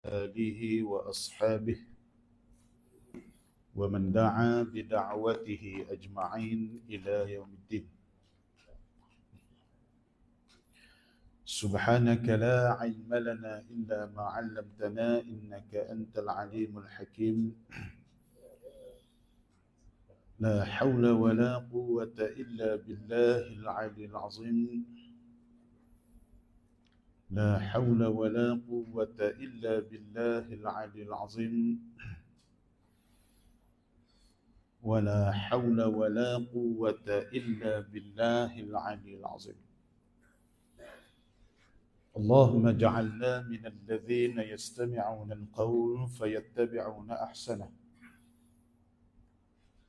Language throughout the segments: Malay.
آله وأصحابه ومن دعا بدعوته أجمعين إلى يوم الدين. سبحانك لا علم لنا إلا ما علمتنا إنك أنت العليم الحكيم. لا حول ولا قوة إلا بالله العلي العظيم. لا حول ولا قوة إلا بالله العلي العظيم. ولا حول ولا قوة إلا بالله العلي العظيم. اللهم اجعلنا من الذين يستمعون القول فيتبعون أحسنه.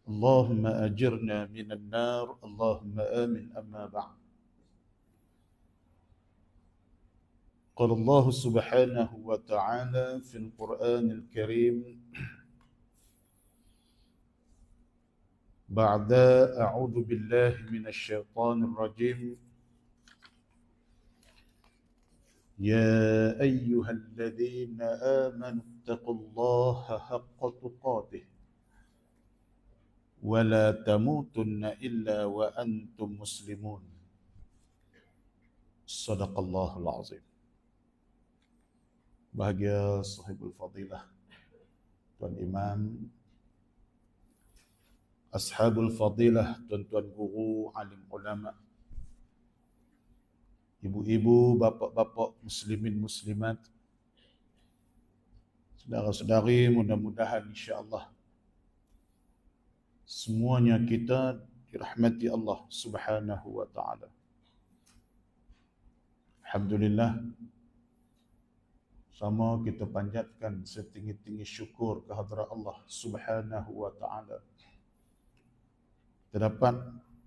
اللهم أجرنا من النار. اللهم آمين. أما بعد، قال الله سبحانه وتعالى في القرآن الكريم بعد أعوذ بالله من الشيطان الرجيم: يا أيها الذين آمنوا اتقوا الله حق تقاته ولا تموتن إلا وأنتم مسلمون. صدق الله العظيم. Bahagia sahibul fadilah, Tuan Imam, ashabul fadilah, tuan-tuan guru, alim ulama, ibu-ibu, bapa-bapa, muslimin muslimat, saudara-saudari, mudah-mudahan insya-Allah semuanya kita dirahmati Allah Subhanahu wa taala. Alhamdulillah, sama kita panjatkan setinggi-tinggi syukur kehadrat Allah Subhanahu wa taala. Kita dapat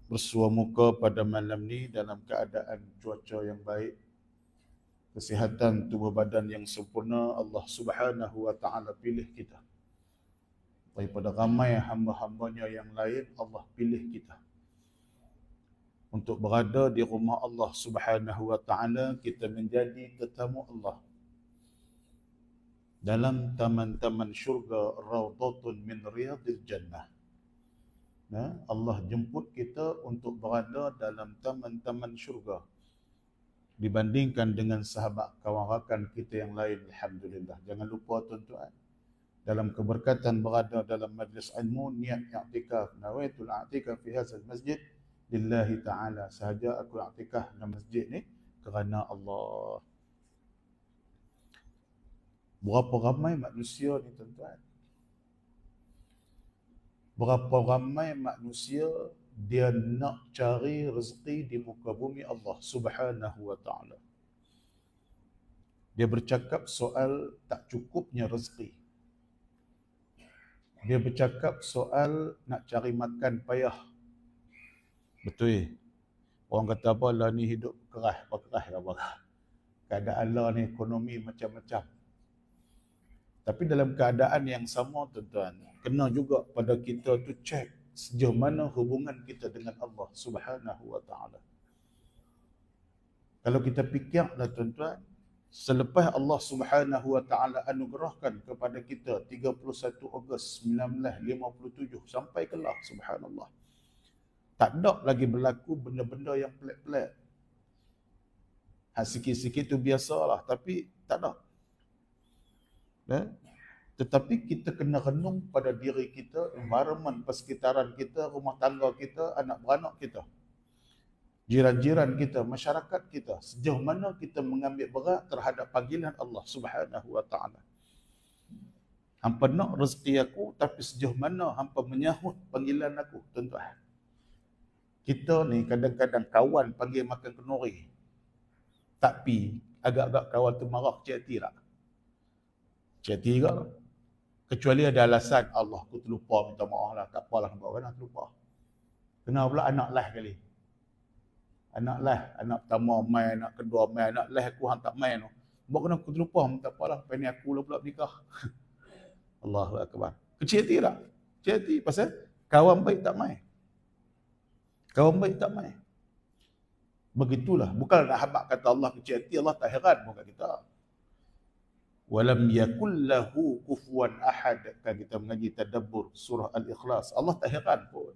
bersua muka pada malam ni dalam keadaan cuaca yang baik, kesihatan tubuh badan yang sempurna. Allah Subhanahu wa taala pilih kita daripada ramai hamba-hambanya yang lain. Allah pilih kita untuk berada di rumah Allah Subhanahu wa taala. Kita menjadi tetamu Allah dalam taman-taman syurga, raudhatun min riyadil jannah. Allah jemput kita untuk berada dalam taman-taman syurga dibandingkan dengan sahabat kawan rakan kita yang lain. Alhamdulillah. Jangan lupa tuan-tuan, dalam keberkatan berada dalam majlis ilmu, niat i'tikaf, nawaitul i'tikaf fi hadzal masjid lillahi ta'ala. Sahaja aku i'tikaf dalam masjid ni kerana Allah. Berapa ramai manusia ni tuan-tuan? Berapa ramai manusia dia nak cari rezeki di muka bumi Allah Subhanahu wa taala. Dia bercakap soal tak cukupnya rezeki. Dia bercakap soal nak cari makan payah. Betul. Orang kata apa lah ni hidup keras, keras apa. Keadaan lah ni ekonomi macam-macam. Tapi dalam keadaan yang sama tuan-tuan, kena juga pada kita tu cek sejauh mana hubungan kita dengan Allah Subhanahu wa taala. Kalau kita fikirlah tuan-tuan, selepas Allah Subhanahu wa taala anugerahkan kepada kita 31 Ogos 1957 sampai kelak, subhanallah, tak ada lagi berlaku benda-benda yang pelik-pelik. Sikit-sikit tu biasalah, tapi tak ada. Tetapi kita kena renung pada diri kita, environment persekitaran kita, rumah tangga kita, anak beranak kita, jiran-jiran kita, masyarakat kita, sejauh mana kita mengambil berat terhadap panggilan Allah Subhanahu wa taala. Hampa nak rezeki aku, tapi sejauh mana hampa menyahut panggilan aku, tuan-tuan. Kita ni kadang-kadang kawan panggil makan kenduri, tapi agak-agak kawan tu marah, cik hati tak? Cik hati ke? Kecuali ada alasan, Allah aku terlupa, minta maaf lah, tak apalah, nampak kan, terlupa. Kena pula anak lah kali. Anak lah, anak pertama main, anak kedua main, anak lah aku hang tak main tu. Buat kena aku terlupa, tak apalah, pengen aku lah pula nikah. Allahu akbar. Kecil hati tak? Kecil hati pasal kawan baik tak main. Kawan baik tak main. Begitulah, bukan nak habaq kata Allah kecil hati, Allah tak heran pun kat kita. Walam yakul lahu kufuwan ahad. Kan kita mengaji tadabbur surah Al-Ikhlas. Allah tak heran pun.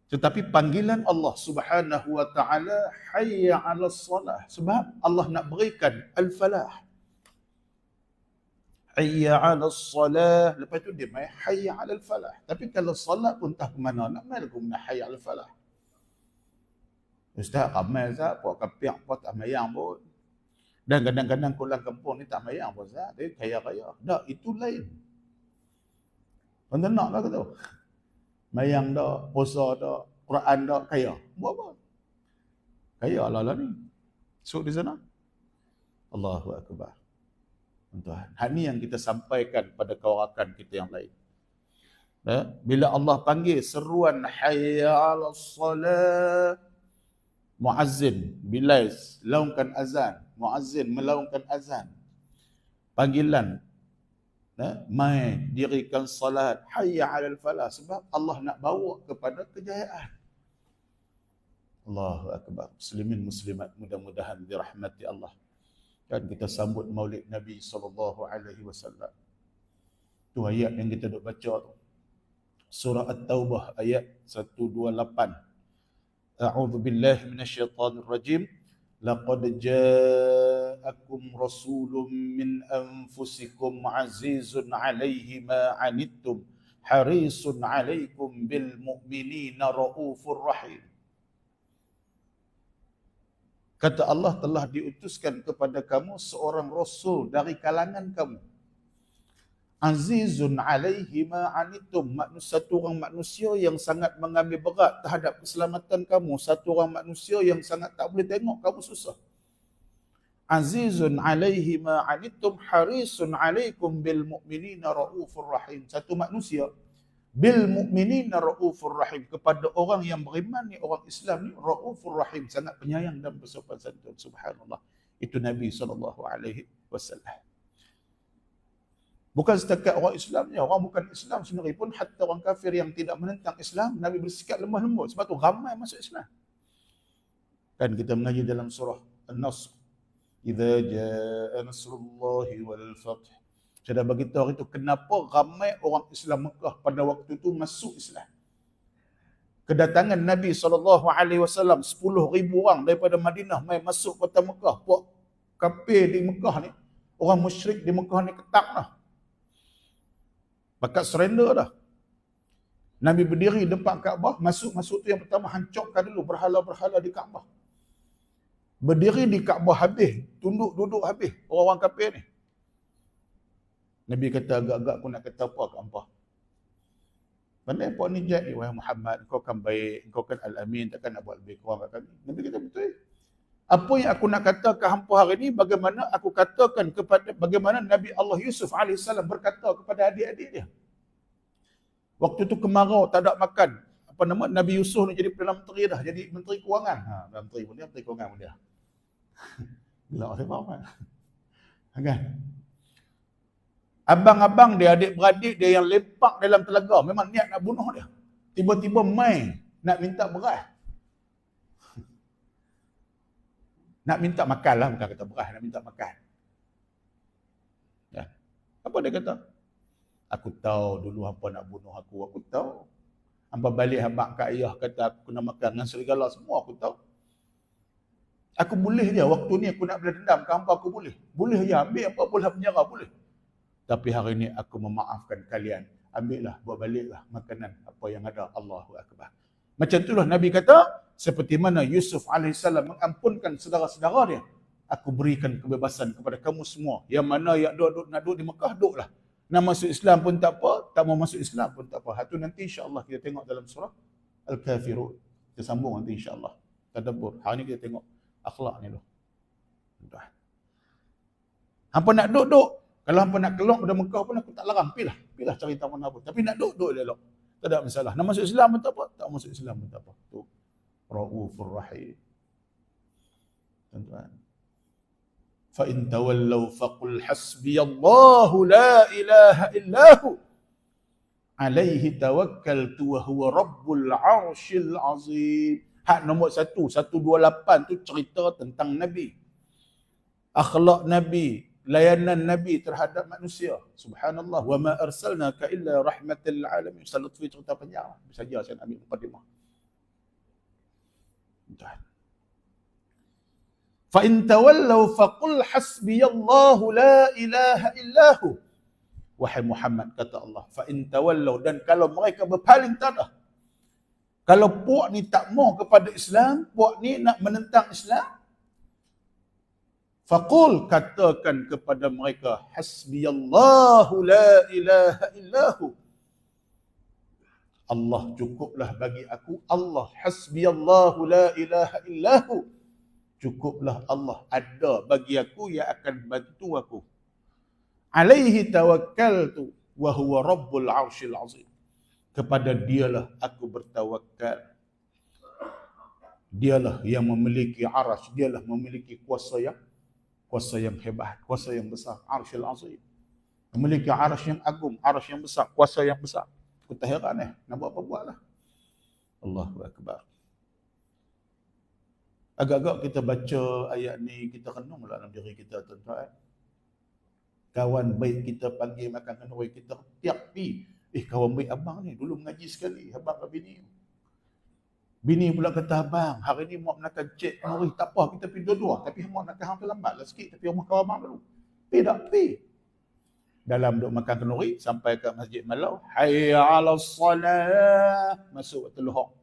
Tetapi panggilan Allah Subhanahu wa taala hayya 'alas salah, sebab Allah nak berikan al-falah. Hayya 'alas salah, lepas tu dia mai hayya 'alal falah. Tapi kalau solat pun tak ke mana, nak mai lagu nak hayya 'alal falah. Ustaz ramai Ustaz, puak kapiak puak tak mayang pun. Dan kadang-kadang pulang kampung ni tak mayang pun Ustaz, dia kaya-kaya. Tak, itu lain. Tuan nak lah kata. Mayang dak, puasa dak, Quran dak, kaya. Buat apa? Kaya lah ni. So di sana. Allahu Akbar. Tuan, hal ni yang kita sampaikan pada kawan-kawan kita yang lain. Bila Allah panggil seruan hayya 'alas salah, muazzin Bilal laungkan azan, muazzin melaungkan azan. Panggilan mai dirikan salat, hayya 'alal falah, sebab Allah nak bawa kepada kejayaan. Allahu Akbar. Muslimin muslimat, mudah-mudahan dirahmati Allah. Kan kita sambut Maulid Nabi SAW. Tu ayat yang kita duk baca tu. Surah At-Taubah ayat 128. A'udzu billahi minasyaitonir rajim. Laqad ja'akum rasulun min anfusikum 'azizun 'alaihi ma 'anittum harisun 'alaikum bil mu'minina raufur rahim. Kata Allah, telah diutuskan kepada kamu seorang rasul dari kalangan kamu. Azizun 'alaihi ma 'anittum, satu orang manusia yang sangat mengambil berat terhadap keselamatan kamu, satu orang manusia yang sangat tak boleh tengok kamu susah. Azizun 'alaihi ma 'anittum harisun 'alaikum bil mu'minina raufur rahim. Satu manusia bil mu'minina raufur rahim, kepada orang yang beriman ni, orang Islam ni, raufur rahim, sangat penyayang dan bersopan santun. Subhanallah. Itu Nabi SAW. Bukan setakat orang Islamnya, orang bukan Islam sendiri pun, hatta orang kafir yang tidak menentang Islam, Nabi bersikap lemah lembut. Sebab tu ramai masuk Islam. Kan kita mengaji dalam surah An-Nasr, idza jaa nasrullahi wal fath. Saya dah beritahu hari itu kenapa ramai orang Islam Mekah pada waktu itu masuk Islam. Kedatangan Nabi SAW, 10,000 orang daripada Madinah mai masuk kota Mekah. Puak kafir di Mekah ni, orang musyrik di Mekah ni ketak dah. Bakat surrender dah. Nabi berdiri depan Kaabah, masuk tu yang pertama hancurkan dulu berhala-berhala di Kaabah. Berdiri di Kaabah habis, tunduk duduk habis orang-orang kafir ni. Nabi kata, agak-agak aku nak kata apa kat hampa. Pandai apa ni jadi, wahai Muhammad, engkau kan baik, engkau kan Al-Amin, takkan nak buat lebih kurang kat kami. Nabi kata, betul. Apa yang aku nak kata ke hampa hari ni, bagaimana aku katakan kepada, bagaimana Nabi Allah Yusuf AS berkata kepada adik-adik dia. Waktu tu kemarau, tak ada makan. Apa nama, Nabi Yusuf ni jadi Perdana Menteri dah, jadi Menteri Kewangan. Perdana Menteri pun dia, Menteri Kewangan pun dia. Bila orang faham kan? Kan? Abang-abang dia, adik-beradik dia yang lepak dalam telaga, memang niat nak bunuh dia. Tiba-tiba mai nak minta beras. Nak minta makan lah, bukan kata beras, nak minta makan. Ya. Apa dia kata? Aku tahu dulu hampa nak bunuh aku tahu. Hampa balik habak kat ayah kata aku kena makan dengan serigala semua, aku tahu. Aku boleh je, waktu ni aku nak boleh dendam ke hampa, aku boleh. Boleh je, ambil apa boleh penjara, boleh. Tapi hari ini aku memaafkan kalian. Ambillah, buat baliklah makanan apa yang ada. Allahu Akbar. Macam itulah Nabi kata, seperti mana Yusuf AS mengampunkan saudara-saudara dia, aku berikan kebebasan kepada kamu semua. Yang mana yang nak duduk di Mekah, duduklah. Nak masuk Islam pun tak apa, tak mau masuk Islam pun tak apa. Itu nanti insya-Allah kita tengok dalam surah Al-Kafirun. Kita sambung nanti insya-Allah. Tadabbur. Hari ini kita tengok akhlak ni loh. Hampa nak duduk. Kalau hampa nak keluar dari Mekah pun aku tak larang. Pilah cari taman apa. Tapi nak duduk dia elok. Tak ada masalah. Nak masuk Islam pun tak apa. Tak masuk Islam pun tak apa. Tu Raufur Rahim. Tuan-tuan. Fa in tawallaw faqul hasbiyallahu la ilaha illahu alaihi tawakkaltu wa huwa rabbul arsyil azim. Hak nombor 128 tu cerita tentang Nabi. Akhlak Nabi, layanan Nabi terhadap manusia. Subhanallah. Wa ma arsalnaka illa rahmatan lil alamin. Ustaz Lutfi cerita panjang. Saja saya nak ambil mukadimah. Fa in tawallaw faqul hasbiyallahu la ilaha illahu. Wahai Muhammad, kata Allah, fa in tawallaw, dan kalau mereka berpaling tadah. Kalau puak ni tak mau kepada Islam, puak ni nak menentang Islam, faqul, katakan kepada mereka, hasbiyallahu la ilaha illahu. Allah cukuplah bagi aku. Allah, hasbiyallahu la ilaha illahu. Cukuplah Allah ada bagi aku yang akan bantu aku. Alaihi tawakkaltu wa huwa rabbul arsyil azim. Kepada dialah aku bertawakal. Dialah yang memiliki arasy, dialah memiliki kuasa yang hebat, kuasa yang besar, arsyil azim. Memiliki arasy yang agung, arasy yang besar, kuasa yang besar. Aku tak heran nak buat apa buatlah. Allahu akbar. Agak-agak kita baca ayat ni, kita renunglah dalam diri kita, tuan-tuan. Kawan baik kita panggil makan kenduri, kita tiap pi. Kawan baik abang ni dulu mengaji sekali, abang ke bini. Bini pula kata, abang, hari ni mau nak cek kenduri, tak apa, kita pergi dua-dua. Tapi mau nak hang terlambat lah sikit, tapi rumah kawan abang dulu. Pi tak pi. Dalam duk makan kenduri, sampai ke Masjid Malau, hayya 'alas salah, masuk waktu luhur.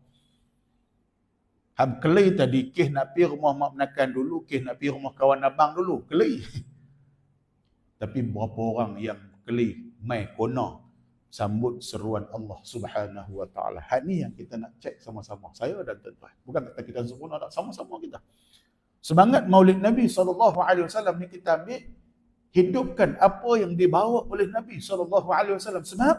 Ham kelai tadi, kes nak pergi rumah mak menakan dulu, kes nak pergi rumah kawan abang dulu, kelai. Tapi berapa orang yang kelai, mai kona, sambut seruan Allah Subhanahu wa taala. Hal ni yang kita nak cek sama-sama. Saya dan tuan-tuan. Bukan kata kita sempurna, tak, sama-sama kita. Semangat Maulid Nabi SAW ni kita ambil, hidupkan apa yang dibawa oleh Nabi SAW. Sebab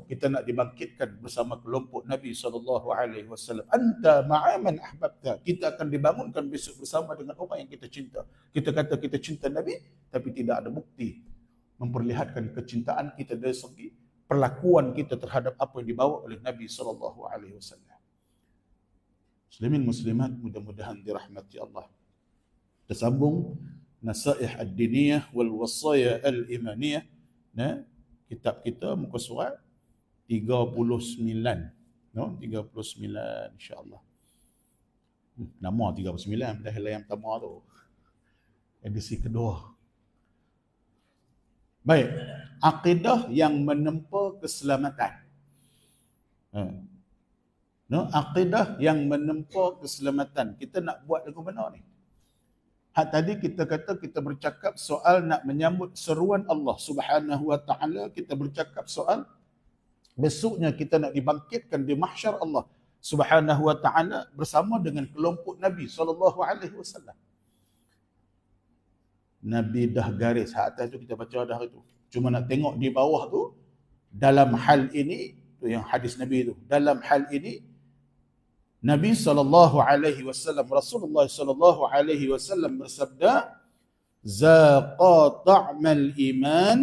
kita nak dibangkitkan bersama kelompok Nabi SAW. Anta ma'aman ahbabta. Kita akan dibangunkan besok bersama dengan orang yang kita cinta. Kita kata kita cinta Nabi, tapi tidak ada bukti memperlihatkan kecintaan kita dari segi perlakuan kita terhadap apa yang dibawa oleh Nabi SAW. Muslimin muslimat, mudah-mudahan dirahmati Allah. Kita sambung Nasaih ad-diniyah wal wasaya al-imaniyah. Kitab kita muka surat 39. 39 insya-Allah. Nama 39 dah yang pertama tu. Edisi kedua. Baik, akidah yang menempa keselamatan. Akidah yang menempa keselamatan. Kita nak buat lagu mana ni? Tadi kita kata kita bercakap soal nak menyambut seruan Allah Subhanahu wa taala, kita bercakap soal besoknya kita nak dibangkitkan di mahsyar Allah Subhanahu wa taala bersama dengan kelompok Nabi SAW. Nabi dah garis atas tu, kita baca dah itu. Cuma nak tengok di bawah tu, dalam hal ini, tu yang hadis Nabi tu. Dalam hal ini Nabi SAW, Rasulullah SAW bersabda, zaqa ta'mal iman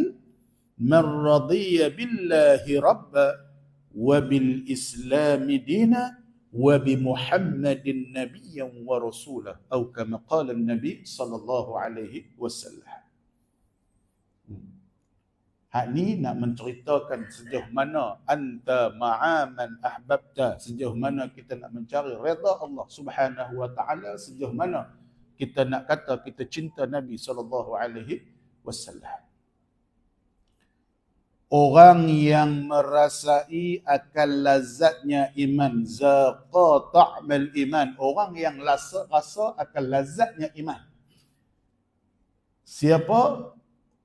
man radiya billahi rabba wa bil islami dina wa bi Muhammadin nabiyyan wa rasulah, atau kama qala an-nabi sallallahu alaihi wasallam. Hak ni nak menceritakan sejauh mana anta ma'aman ahbabta, sejauh mana kita nak mencari redha Allah Subhanahu wa taala, sejauh mana kita nak kata kita cinta Nabi sallallahu alaihi wasallam. Orang yang merasai akan lazatnya iman, zaqa ta'mal iman, orang yang rasa akan lazatnya iman. Siapa?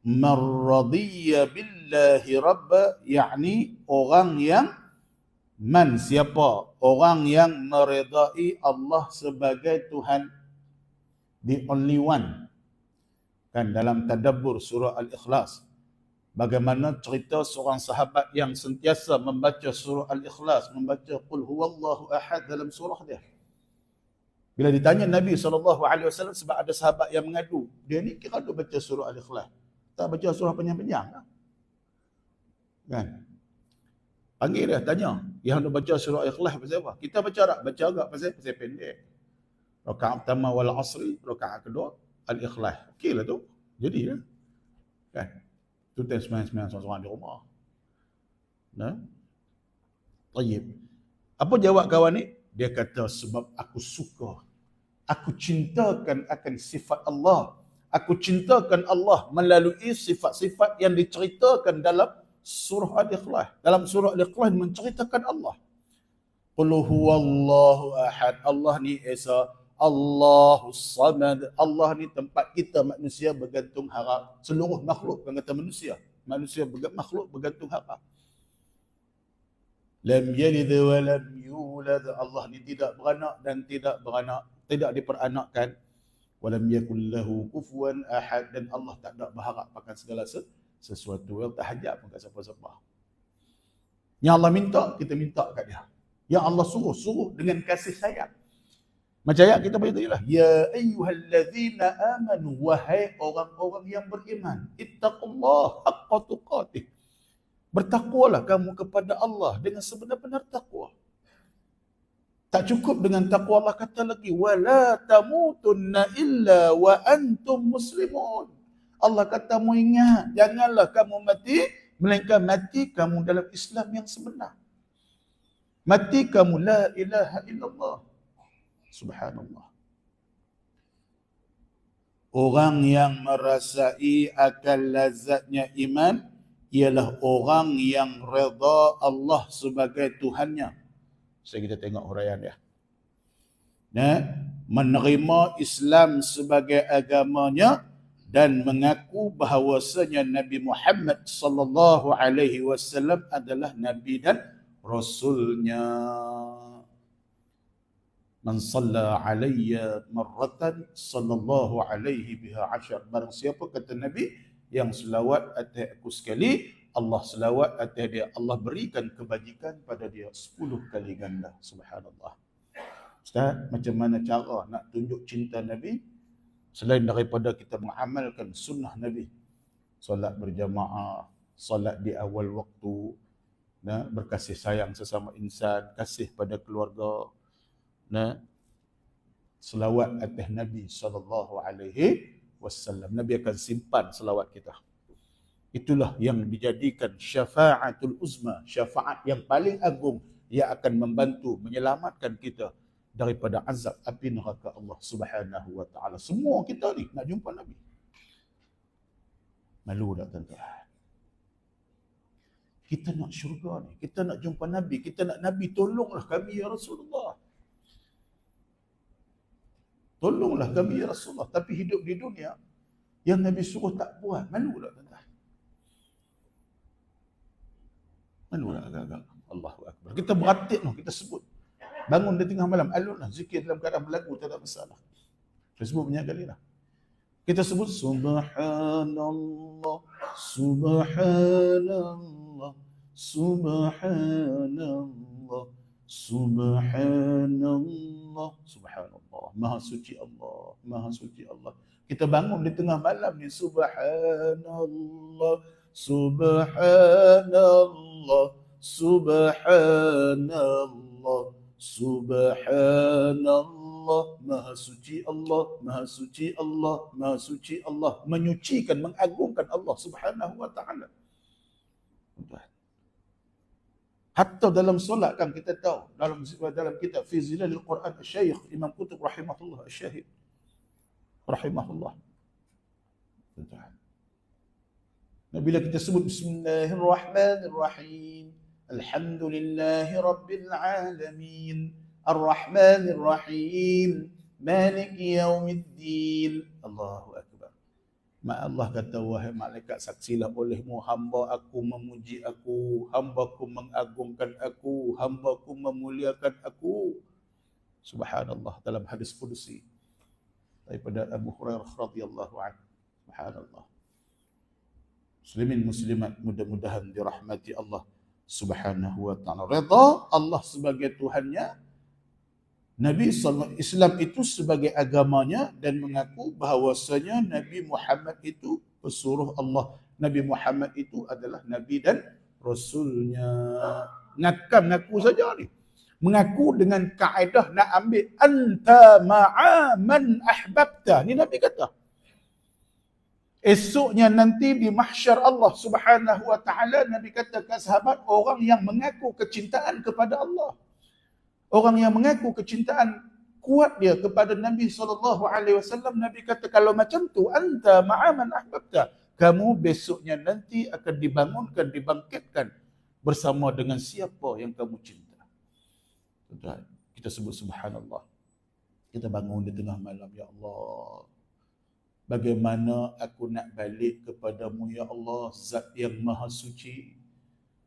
Marradiya billahi rabba, yakni orang yang siapa? Orang yang meredai Allah sebagai Tuhan, the only one. Kan dalam tadabbur surah Al-Ikhlas, bagaimana cerita seorang sahabat yang sentiasa membaca surah Al-Ikhlas, membaca qul huwallahu ahad dalam surah dia. Bila ditanya Nabi SAW, sebab ada sahabat yang mengadu, dia ni kira duk baca surah Al-Ikhlas, tak baca surah panjang-panjang kan? Panggil dia, tanya, yang duk baca surah Al-Ikhlas pasal apa? Kita baca tak? Baca agak pasal pendek. Rakaat pertama wal asri, rakaat kedua Al-Ikhlas. Okeylah tu. Jadi ya. Kan? Tu time sembahyang seorang-seorang di rumah. Nah, tayyib. Apa jawab kawan ni? Dia kata sebab aku suka. Aku cintakan akan sifat Allah. Aku cintakan Allah melalui sifat-sifat yang diceritakan dalam surah Al-Ikhlas. Dalam surah Al-Ikhlas menceritakan Allah. Qul huwallahu ahad. Allah ni esa. Allahus samad. Allah ni tempat kita manusia bergantung harap. Seluruh makhluk bukan kata manusia. Manusia makhluk bergantung harap. Lam yalid wa lam yulad. Allah ni tidak beranak dan tidak beranak, tidak diperanakkan. Wa lam yakul lahu kufuwan ahad, dan Allah tak ada berharap akan segala sesuatu. Yang tak hajat pun kat siapa-siapa. Yang Allah minta, kita minta kat dia. Yang Allah suruh dengan kasih sayang. Macam ayat kita baca tadi lah. Ya ayyuhallazina amanu, wahai orang-orang yang beriman, ittaqullah haqqa tuqatih. Bertakwalah kamu kepada Allah dengan sebenar-benar takwa. Tak cukup dengan takwa, Allah kata lagi, wala tamutunna illa wa antum muslimun. Allah kata, mu ingat, janganlah kamu mati melainkan mati kamu dalam Islam yang sebenar. Mati kamu la ilaha illallah. Subhanallah. Orang yang merasai akan lazatnya iman ialah orang yang redha Allah sebagai Tuhannya. Saya kita tengok huraian dia. Nah, menerima Islam sebagai agamanya dan mengaku bahawasanya Nabi Muhammad sallallahu alaihi wasallam adalah nabi dan rasulnya. Man shalla alayya marratan sallallahu alaihi biha ashar. Barang siapa kata Nabi yang selawat atas aku sekali, Allah selawat atas dia, Allah berikan kebajikan pada dia 10 kali ganda. Subhanallah. Ustaz, macam mana cara nak tunjuk cinta Nabi selain daripada kita mengamalkan sunnah Nabi? Solat berjamaah, solat di awal waktu, berkasih sayang sesama insan, kasih pada keluarga, selawat atas Nabi sallallahu alaihi wasallam. Nabi akan simpan selawat kita. Itulah yang dijadikan syafa'atul uzma, syafaat yang paling agung yang akan membantu menyelamatkan kita daripada azab api neraka Allah Subhanahu wa taala. Semua kita ni nak jumpa Nabi. Malu tak tuan-tuan? Kita nak syurga ni, kita nak jumpa Nabi, kita nak Nabi tolonglah kami ya Rasulullah. Tolonglah kami ya Rasulullah. Tapi hidup di dunia yang Nabi suruh tak buat, malu tak tuan-tuan? Malu tak agak-agak? Allahu Akbar. Kita beratik noh, kita sebut. Bangun di tengah malam, alun lah, zikir dalam keadaan berlagu, tak ada masalah. Kita sebut banyak kali lah. Kita sebut Subhanallah, Subhanallah, Subhanallah, Subhanallah, Subhanallah. Maha suci Allah, Maha suci Allah. Kita bangun di tengah malam ni, Subhanallah, Subhanallah, Subhanallah, Subhanallah. Maha suci Allah, Maha suci Allah, Maha suci Allah. Menyucikan, mengagungkan Allah Subhanahu wa ta'ala. Hatta dalam solat kan kita tahu, dalam kitab Fi Zilalil Quran Syekh Imam Qutb rahimahullah Syahid rahimahullah. Nah, bila kita sebut Bismillahirrahmanirrahim, Alhamdulillahi Rabbil Alamin, Ar-Rahmanir-Rahim, Maliki Yaumiddin. Allahu Akbar. Mak Allah kata, wahai malaikat, saksilah olehmu hamba aku memuji aku, hamba aku mengagungkan aku, hamba aku memuliakan aku. Subhanallah, dalam hadis qudusi daripada Abu Hurairah radhiyallahu anhu. Subhanallah. Muslimin muslimat, mudah-mudahan dirahmati Allah Subhanahu wa ta'ala. Redha Allah sebagai Tuhannya, Nabi SAW, Islam itu sebagai agamanya, dan mengaku bahawasanya Nabi Muhammad itu pesuruh Allah. Nabi Muhammad itu adalah Nabi dan Rasulnya. Ngaku saja ni. Mengaku dengan kaedah nak ambil anta ma'a man ahbabta. Ni Nabi kata. Esoknya nanti di mahsyar Allah Subhanahu wa taala, Nabi kata ke sahabat, orang yang mengaku kecintaan kepada Allah, orang yang mengaku kecintaan kuat dia kepada Nabi SAW, Nabi kata kalau macam tu anta ma'a man ahbabta, kamu besoknya nanti akan dibangunkan, dibangkitkan bersama dengan siapa yang kamu cinta. Tuan, kita sebut subhanallah. Kita bangun di tengah malam, ya Allah, bagaimana aku nak balik kepadamu ya Allah, Zat yang maha suci,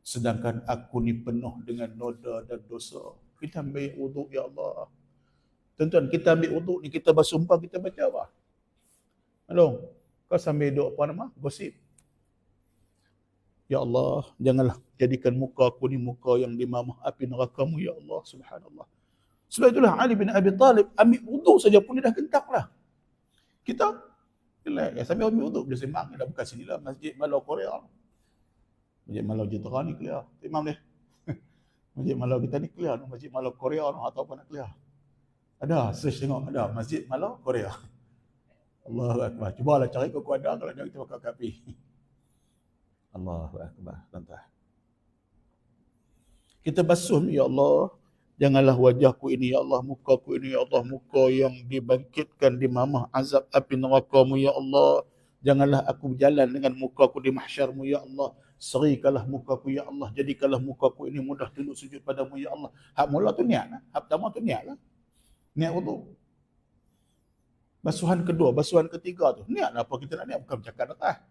sedangkan aku ni penuh dengan noda dan dosa. Kita ambil wuduk ya Allah. Tuan-tuan, kita ambil wuduk ni, kita bersumpah, kita baca apa? Halo, kau sambil duduk apa nama? Gosip. Ya Allah, janganlah jadikan muka aku ni muka yang dimamah api neraka-Mu ya Allah, subhanallah. Sebab itulah Ali bin Abi Talib ambil wuduk saja pun dia dah gentak lah. Kita sambil ambil wuduk, dia sembang, dah bukan sinilah Masjid Malau Korea. Masjid Malau Jentera ni clear. Imam ni. Masjid Malau kita ni clear, Masjid Malau Korea atau apa nak clear. Ada, search tengok, ada Masjid Malau Korea. Allahu Akbar. Cubalah cari kau ada, kalau ada kita bakal kapi. Allahu Akbar. Tuan-tuan, kita basuh, ya Allah, janganlah wajahku ini ya Allah, mukaku ini ya Allah, muka yang dibangkitkan di mamah azab api neraka-Mu ya Allah. Janganlah aku berjalan dengan mukaku di mahsyar-Mu ya Allah. Serikalah mukaku ya Allah, jadikanlah mukaku ini mudah tunduk sujud padamu ya Allah. Hak mula tu niat lah, hak pertama tu niat lah, niat wuduk. Basuhan kedua, basuhan ketiga tu niat apa kita nak niat, bukan bercakap atas.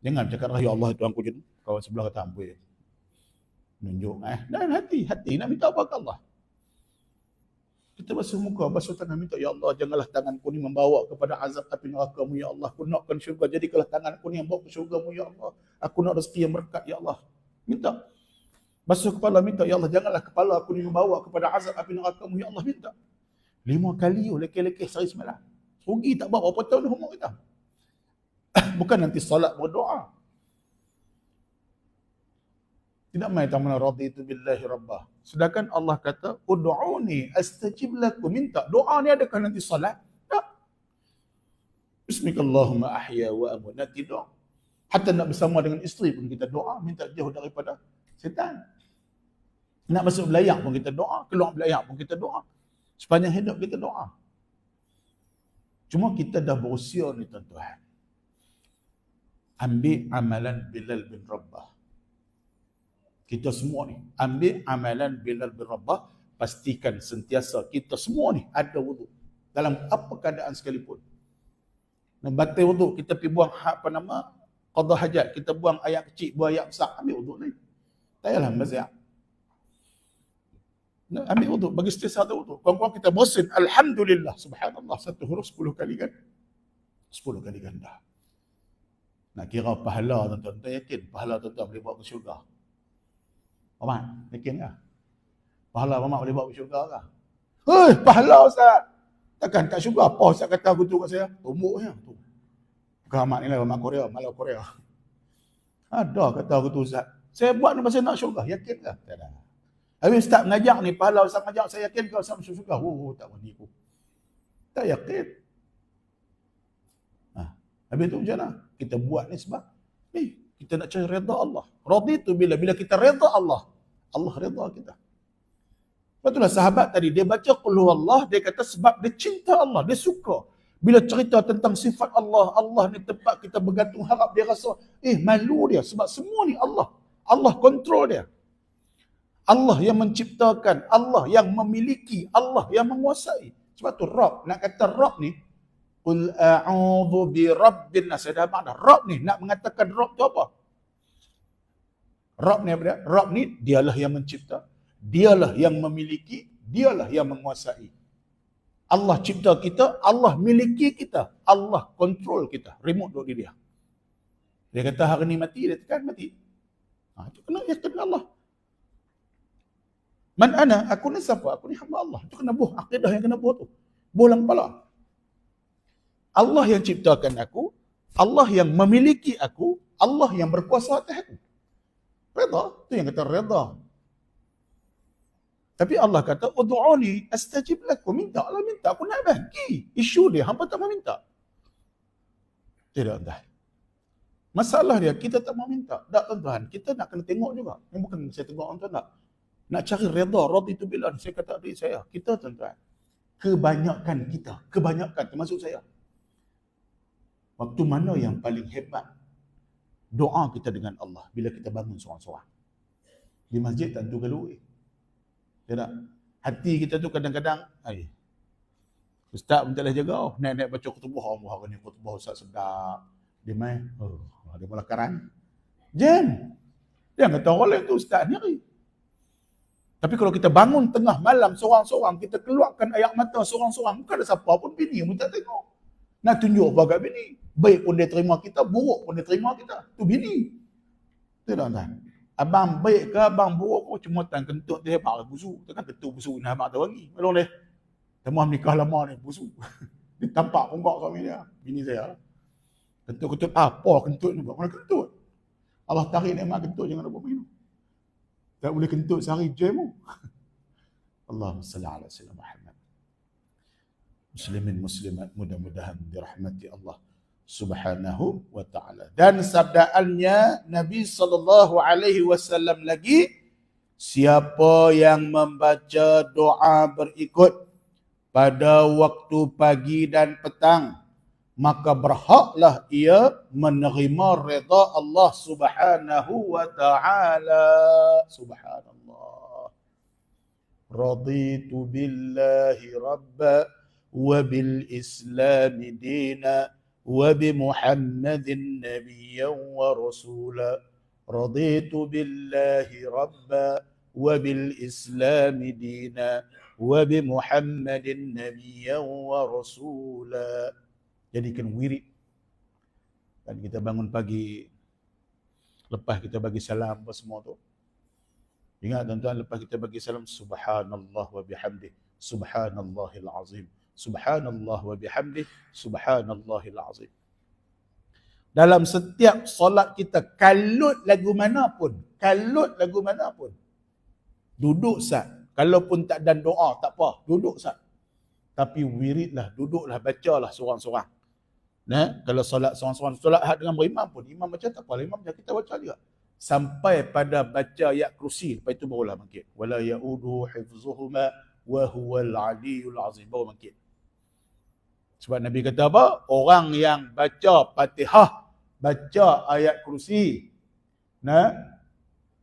Jangan bercakap ya Allah Tuhan ku je, kawan sebelah kata ampun, nunjuk dan hati nak minta apa ke Allah. Kita basuh muka, basuh tangan, minta ya Allah, janganlah tanganku ni membawa kepada azab api neraka-Mu ya Allah. Aku nakkan syurga, jadikanlah tanganku ni yang bawa ke syurga-Mu ya Allah. Aku nak rezeki yang berkat ya Allah. Minta. Basuh kepala, minta ya Allah, janganlah kepala aku ni membawa kepada azab api neraka-Mu ya Allah. Minta 5 kali lekeh-lekeh sehari semalam. Rugi tak bawa berapa tahun umur kita. Bukan nanti salat berdoa. Tidak main tamana raditu billahi rabbah. Sedangkan Allah kata, ud'uni astajib lakum, minta. Doa ni adakah nanti salat? Tak. Bismillahumma ahya wa amut. Nanti doa. Hatta nak bersama dengan isteri pun kita doa, minta jauh daripada setan. Nak masuk belayar pun kita doa, keluar belayar pun kita doa. Sepanjang hidup kita doa. Cuma kita dah berusia ni tuan-tuan. Ambil amalan Bilal bin Rabah. Kita semua ni ambil amalan Bilal bin Rabah, pastikan sentiasa kita semua ni ada wuduk dalam apa keadaan sekalipun. Nak batal wuduk, kita pergi buang qada hajat, kita buang ayat kecil, buang ayat besar, ambil wuduk ni. Tak payahlah mazhab. Nak ambil wuduk, bagi setiap satu wuduk. Kawan-kawan kita bersin, alhamdulillah, subhanallah, satu huruf 10 kali kan? 10 kali ganda. Nak kira pahala tuan-tuan, tuan yakin pahala tuan-tuan boleh bawa ke syurga? Mamat, yakin tak? Pahala Mamat boleh bawa ke syurga tak? Hei, pahala Ustaz! Takkan kat syurga? Apa Ustaz kata aku tu kat saya? Tumbuknya tu. Bukan Mamat ni lah, Mamat Korea, Malau Korea. Ada kata aku tu Ustaz. Saya buat ni pasal nak syurga, yakin tak? Tak ada. Habis Ustaz mengajak ni, pahala Ustaz mengajak, saya yakin kau Ustaz masuk syurga? Oh, tak berani aku. Tak yakin. Habis tu macam mana? Kita buat ni sebab ni kita nak cari redha Allah. Raditu bila kita redha Allah, Allah redha kita. Betullah sahabat tadi dia baca qul huwallah, dia kata sebab dia cinta Allah, dia suka. Bila cerita tentang sifat Allah, Allah ni tempat kita bergantung harap, dia rasa malu dia sebab semua ni Allah. Allah kontrol dia. Allah yang menciptakan, Allah yang memiliki, Allah yang menguasai. Sebab tu Rabb, nak kata Rabb ni, qul a'udzu bi rabbin nas. Ada makna Rabb ni, nak mengatakan Rabb tu apa? Rabb ni apa dia? Rabb ni dialah yang mencipta, dialah yang memiliki, dialah yang menguasai. Allah cipta kita, Allah miliki kita, Allah kontrol kita, remote duduk di dia. Dia kata hari ni mati, dia tekan mati. Itu kena yakin Allah. Man ana, aku ni siapa? Aku ni hamba Allah. Itu kena buh akidah yang kena buh tu. Buh dalam kepala. Allah yang ciptakan aku, Allah yang memiliki aku, Allah yang berkuasa atas aku. Redha, tu yang kata redha. Tapi Allah kata, ud'uni astajib lakum, minta Allah, minta aku nak bagi. Isu dia, hamba tak mau minta. Tidak, tuan. Masalah dia, kita tak mau minta. Tak, tuan-tuan. Kita nak kena tengok juga. Ini bukan saya tengok tuan tak. Nak cari redha, itu bila saya kata adik saya. Kita, tuan-tuan. Kebanyakan termasuk saya. Waktu mana yang paling hebat doa kita dengan Allah bila kita bangun seorang-seorang. Di masjid tentu gaduh. Tidak. Hati kita tu kadang-kadang, ustaz pun tak boleh jaga. Naik-naik baca khutbah, hari ni khutbah ustaz sedap. Dia main, dia malah karan. Jam. Dia kata orang lain tu ustaz ni hari. Tapi kalau kita bangun tengah malam seorang-seorang, kita keluarkan air mata seorang-seorang, bukan ada siapa pun, bini pun tak tengok. Nak tunjuk apa kat bini. Baik pun dia terima kita, buruk pun dia terima kita. Tu bini. Tu tuan-tuan. Abang baik ke abang buruk, cuma tan kentut dia hebat busuk. Takkan kentut busuk ni abang tu bagi. Tolong dia. Temuan nikah lama ni busuk. Dia tampak pun kau suami dia. Bini saya. Kentut-kentut apa kentut ni? Mana kentut? Allah tarik nikmat kentut jangan lupa minum. Tak boleh kentut sehari jam. Allahumma salli ala sayyidina Muhammad. Muslimin muslimat mudah-mudahan dirahmati Allah Subhanahu wa ta'ala. Dan sabdaannya Nabi SAW lagi, siapa yang membaca doa berikut pada waktu pagi dan petang, maka berhaklah ia menerima redha Allah Subhanahu wa ta'ala. Subhanallah. Raditu billahi rabba wa bil islami dina wa bi Muhammadin nabiyyan wa rasula. Raditu billahi rabba wa bil islami dina wa bi Muhammadin nabiyyan wa rasula. Jadikan wirid. Dan kita bangun pagi, lepas kita bagi salam apa semua tu. Ingat tuan-tuan, lepas kita bagi salam, subhanallah wa bihamdih, subhanallahil azim. Subhanallah wa bihamdih, subhanallahil azim. Dalam setiap solat kita, kalut lagu mana pun, duduk sat. Kalaupun tak dan doa, tak apa, duduk sat. Tapi wiridlah, duduklah, bacalah seorang-seorang. Nah, kalau solat seorang-seorang, solat dengan berimam pun, imam baca tak apa, imam baca, kita baca juga. Sampai pada baca ayat kursi, lepas itu barulah bangkit. Wala ya'uduhu hifzuhuma wa huwal aliyyul azim. Baru bangkit. Sebab Nabi kata apa? Orang yang baca Fatihah, baca ayat kursi,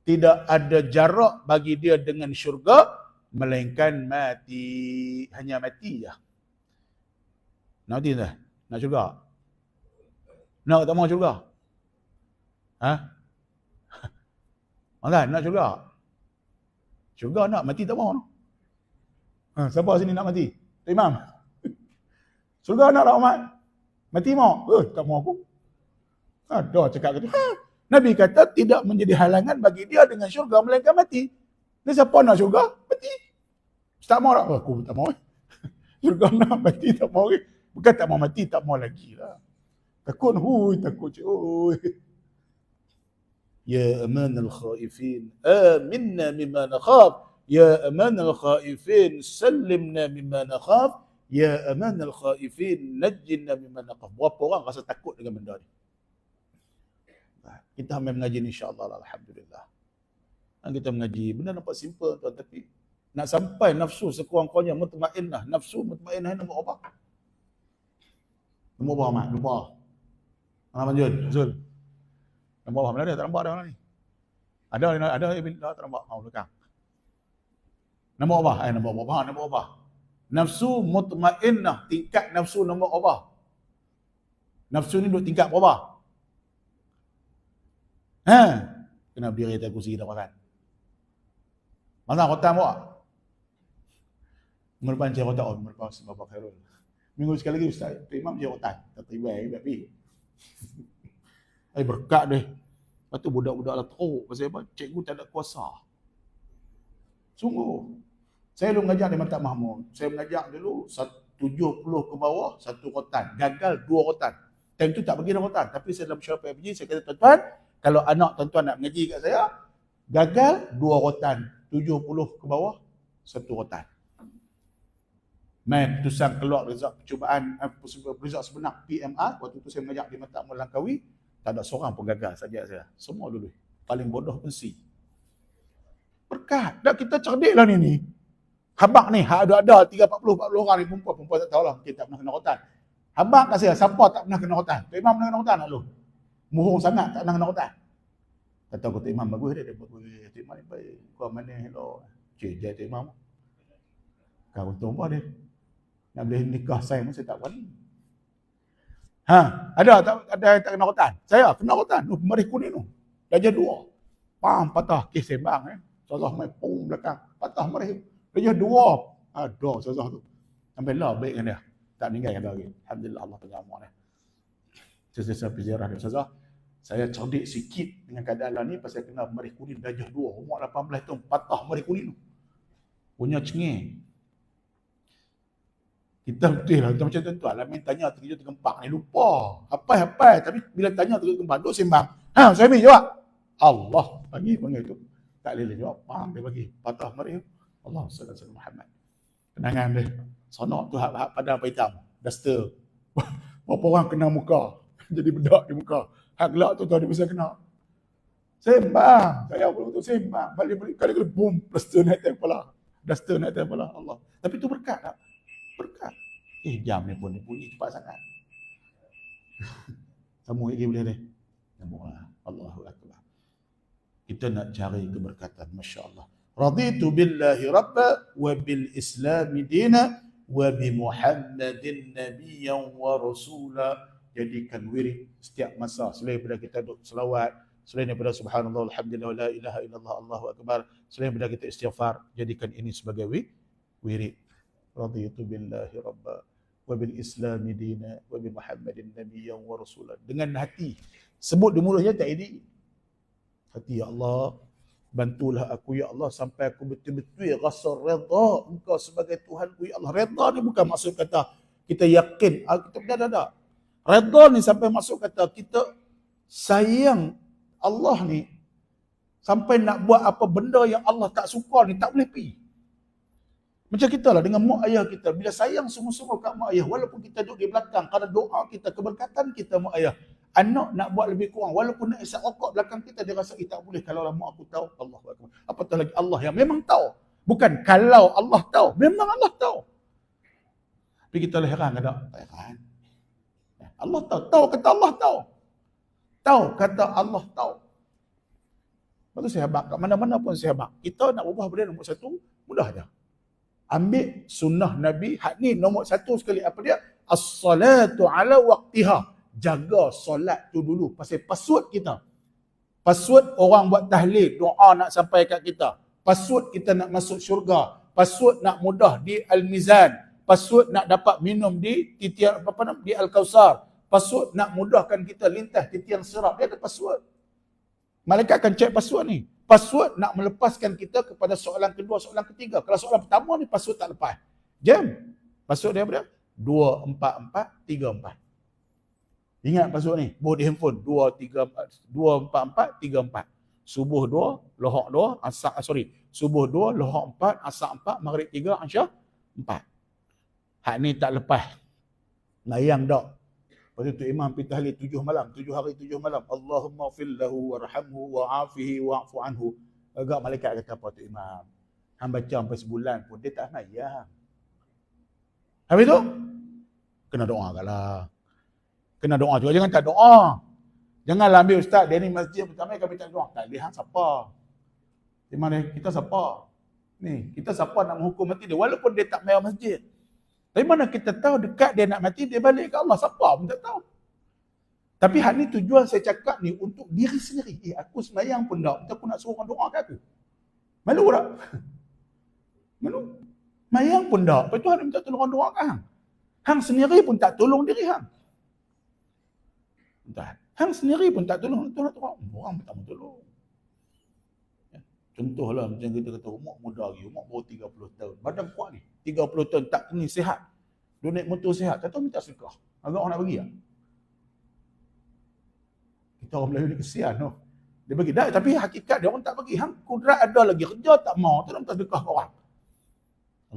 tidak ada jarak bagi dia dengan syurga, melainkan mati. Hanya mati je. Nak mati tak? Nak syurga? Nak tak mau syurga? Kan? Nak syurga? Syurga nak, mati tak mau. Siapa sini nak mati? Tok Imam. Syurga nak rahmat. Mati mau? Tak mau aku. Dah cakap gitu. Nabi kata tidak menjadi halangan bagi dia dengan syurga melainkan mati. Dia siapa nak syurga? Mati. Tak mau tak? Aku tak mau. Syurga nak, mati tak mau. Bukan tak mau mati, tak mau lagi lah. Takut, takut. Ya aman al-khaifin, aminna mimma nakhaf. Ya aman al-khaifin, sallimna mimma nakhaf. Ya aman al-khaifin, najjinna mimma nakhaf. Berapa orang rasa takut dengan benda ni? Kita ambil mengaji ni insya-Allah, alhamdulillah. Kita mengaji, benda nampak simple tuan, tapi nak sampai nafsu sekurang-kurangnya mutmainnah. Nafsu mutmainnah ni nombor apa? Nombor apa, Mak? Lupa. Manjul, Zul. Nombor apa? Mana dia? Tak nampak ada mana ni? Ada tak nampak. Belakang. Nombor apa? Nombor apa? Nafsu mutmainnah, tingkat nafsu nombor apa? Nafsu ni duduk tingkat berapa? Kena berdiri atas kursi kita makan. Masa khotam buat? Minggu depan saya khotam. Minggu depan Bapak Khairul. Minggu sekali lagi Ustaz, Imam saya khotam. Tak terima tapi. Berkat deh. Lepas tu budak-budak lah teruk. Pasal apa? Cikgu tak ada kuasa. Sungguh. Saya dulu mengajar di Maktab Mahmud. Saya mengajar dulu 70 ke bawah, 1 khotam. Gagal 2 khotam. Time tu tak bagi dah khotam. Tapi saya dalam syurah PFG, saya kata tuan-tuan, kalau anak tuan-tuan nak mengaji kat saya, gagal 2 khotam. 70 ke bawah, 1 khotam. Mai keputusan keluar result percubaan result sebenar PMR, waktu tu saya mengajar di Mata Melangkawi, tak ada seorang pun gagal saja saya. Semua dulu. Paling bodoh pun C. Berkat. Dah kita cerdik lah ni. Habak ni, ada 30-40 orang ni perempuan tak tahulah, kita tak pernah kena rotan. Habak kat saya, siapa tak pernah kena rotan? Tok Imam pernah kena rotan tak lu? Muhung sangat tak pernah kena rotan. Kata aku Tok Imam bagus dia bagus. Tok Imam ni baik. Kau mana hello. Cik Tok Imam. Kau untung apa dia? Nak boleh nikah saya pun saya tak berani. Ada tak kena rotan? Saya kena rotan. Marih kuning tu. Darjah 2. Pam patah kes sembang Sazah main pung belakang. Patah marih. Darjah 2. Ada Sazah tu. Sampai lah baik dengan dia. Tak meninggal kan lagi. Alhamdulillah Allah pengamak dia. Saya pergi ziarah dia. Sazah, saya cerdik sikit dengan keadaan ni pasal kena marih kuning darjah 2. Umur 18 tahun patah marih kuning tu. Punya cengih. Kita betul lah, kita macam tu Alamin tanya terkejut tergempak ni lupa. Apa tapi bila tanya terkejut tergempak duk sembang. Saya ambil jawab. Allah panggil tu. Tak boleh jawab. Faham dia bagi. Patah mari. Allah sallallahu alaihi Muhammad. Kenangan dia. Sonok tu hak padang hitam. Duster. Berapa orang kena muka. Jadi bedak di muka. Hak gelak tu dia bisa kena. Sembang. Saya pun tu sembang. Balik kali boom. Duster naik atas kepala. Duster naik atas kepala. Allah. Tapi tu berkat tak? Berkat. Jam ni pun bunyi cepat sangat. Sambung lagi boleh deh. Sambunglah. Allahu Akbar. Kita nak cari keberkatan. Masya Allah. Raditu billahi rabba wa bil islami dina wa bi Muhammadin nabiyyan wa rasula. Jadikan wirid setiap masa. Selain daripada kita duduk selawat, selain daripada subhanallah, alhamdulillah, la ilaha illallah, Allahu Akbar, selain daripada kita istighfar, jadikan ini sebagai wirid. Raditu billahi rabba wa bil islami dina wa bi Muhammadin nabiyyan wa rasula. Dengan hati. Sebut di mulutnya tak ini. Hati, ya Allah, bantulah aku ya Allah sampai aku betul-betul rasa redha Engkau sebagai Tuhanku ya Allah. Redha ni bukan maksud kata kita yakin, kita dah. Redha ni sampai maksud kata kita sayang Allah ni sampai nak buat apa benda yang Allah tak suka ni tak boleh pergi. Macam kita lah dengan mak ayah kita. Bila sayang sungguh-sungguh kat mak ayah, walaupun kita duduk di belakang, kerana doa kita, keberkatan kita mak ayah. Anak nak buat lebih kurang, walaupun nak isap rokok belakang kita, dia rasa, tak boleh kalau mak aku tahu. Allah Akbar. Apatah lagi Allah yang memang tahu. Bukan kalau Allah tahu, memang Allah tahu. Tapi kita lah heran tak? Tak heran. Allah tahu. Tahu kata Allah tahu. Tahu kata Allah tahu. Lepas tu saya habak. Kat mana-mana pun saya habak. Kita nak ubah benda nombor 1, mudah aja. Ambil sunnah Nabi. Hak ni nombor 1 sekali. Apa dia? As-salatu ala waqtiha. Jaga solat tu dulu. Pasal password kita. Password orang buat tahlil. Doa nak sampai kat kita. Password kita nak masuk syurga. Password nak mudah di Al-Mizan. Password nak dapat minum di titian di Al-Kausar. Password nak mudahkan kita lintas titian sirat. Dia ada password. Malaikat akan cek password ni. Password nak melepaskan kita kepada soalan kedua, soalan ketiga. Kalau soalan pertama ni password tak lepas. Jam. Password dia apa dia? 24434. Ingat password ni. Buat di handphone. 24434. Subuh 2, lohak 2, asak Subuh 2, lohak 4, asak 4, maghrib 3, asyak 4. Hak ni tak lepas. Layang tak. Lepas tu Imam pergi tahlil 7 malam. 7 hari 7 malam. Allahumma fillahu warhamhu wa'afihi wa'fu anhu. Agak malaikat kata apa tu Imam? Hang baca sampai sebulan pun dia tak mayang. Habis tu? Kena doa lah. Kena doa juga. Jangan tak doa. Janganlah ambil ustaz. Dia ni masjid pertama kami tak doa. Tak boleh hang siapa? Di mana kita siapa? Ni, kita siapa nak menghukum mati dia? Walaupun dia tak mayang masjid. Tapi mana kita tahu dekat dia nak mati, dia balik ke Allah. Siapa pun tak tahu. Tapi hal ni tujuan saya cakap ni untuk diri sendiri. Aku semayang pun tak. Aku nak suruh orang doa kat aku. Malu tak? Malu. Mayang pun tak. Lepas tu hang minta tolong orang doa kat hang. Hang sendiri pun tak tolong diri hang. Tak. Hang sendiri pun tak tolong. Orang pun tak mau tolong. Contohlah macam kita kata umur muda lagi, umur baru 30 tahun. Badan kuat ni. 30 tahun tak kena sihat. Dia naik motor sihat. Tak tahu minta sedekah. Agak orang nak bagi tak? Kita orang Melayu ni kesian. No? Dia bagi. Dah, tapi hakikat dia orang tak bagi. Hang kudrat ada lagi. Kerja tak mau. Tak nak minta sedekah ke orang.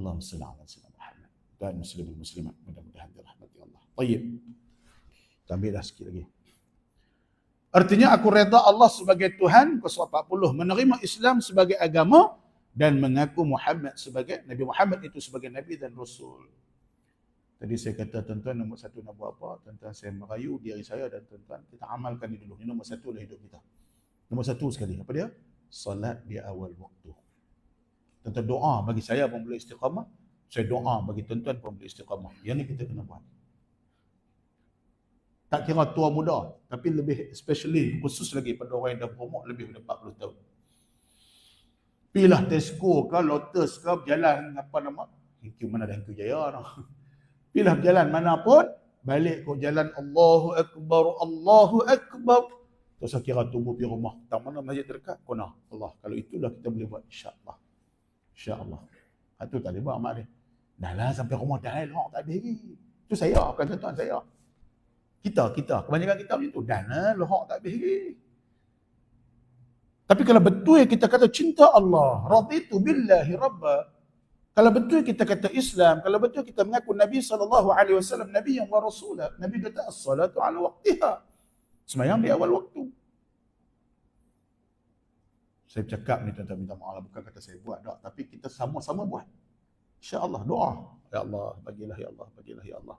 Allahumma salli ala Muhammad. Tuan muslimin muslimat, mudah-mudahan dirahmati Allah. Baik. Kita ambil dah sikit lagi. Artinya aku reda Allah sebagai Tuhan, surah 40, menerima Islam sebagai agama dan mengaku Muhammad sebagai Nabi Muhammad itu sebagai Nabi dan Rasul. Tadi saya kata tuan-tuan nombor satu nak buat apa? Tuan-tuan saya merayu diri saya dan tuan-tuan kita amalkan ini dulu. Ini nombor satu dalam hidup kita. Nombor satu sekali. Apa dia? Salat di awal waktu. Tuan-tuan doa bagi saya pun boleh istiqamah. Saya doa bagi tuan-tuan pun boleh istiqamah. Yang ni kita kena buat. Tak kira tua muda, tapi lebih especially khusus lagi pada orang yang dah berumur lebih daripada 40 tahun. Pilah Tesco ke, Lotus ke, berjalan apa nama? Hingkyu mana dah Hingkyu Jaya dah. Pilah berjalan mana pun, balik ke jalan Allahu Akbar, Allahu Akbar. Tak usah kira tunggu pergi rumah. Tak mana masjid terdekat, kena. Allah, kalau itulah kita boleh buat insya-Allah. Insya-Allah. Itu tak boleh buat mak dia. Dah lah sampai rumah dah elok tak habis lagi. Itu saya, bukan tuan-tuan saya. Kita, kebanyakan kita macam tu. Dan lohak tak habis lagi. Tapi kalau betul kita kata cinta Allah, raditu billahi rabba. Kalau betul kita kata Islam, kalau betul kita mengaku Nabi SAW, Nabi yang wa rasulah. Nabi kata as-salatu ala waqtiha. Sembahyang di awal waktu. Saya cakap ni tuan-tuan minta maaf, bukan kata saya buat tak. Tapi kita sama-sama buat. InsyaAllah doa. Ya Allah, bagilah ya Allah, bagilah ya Allah.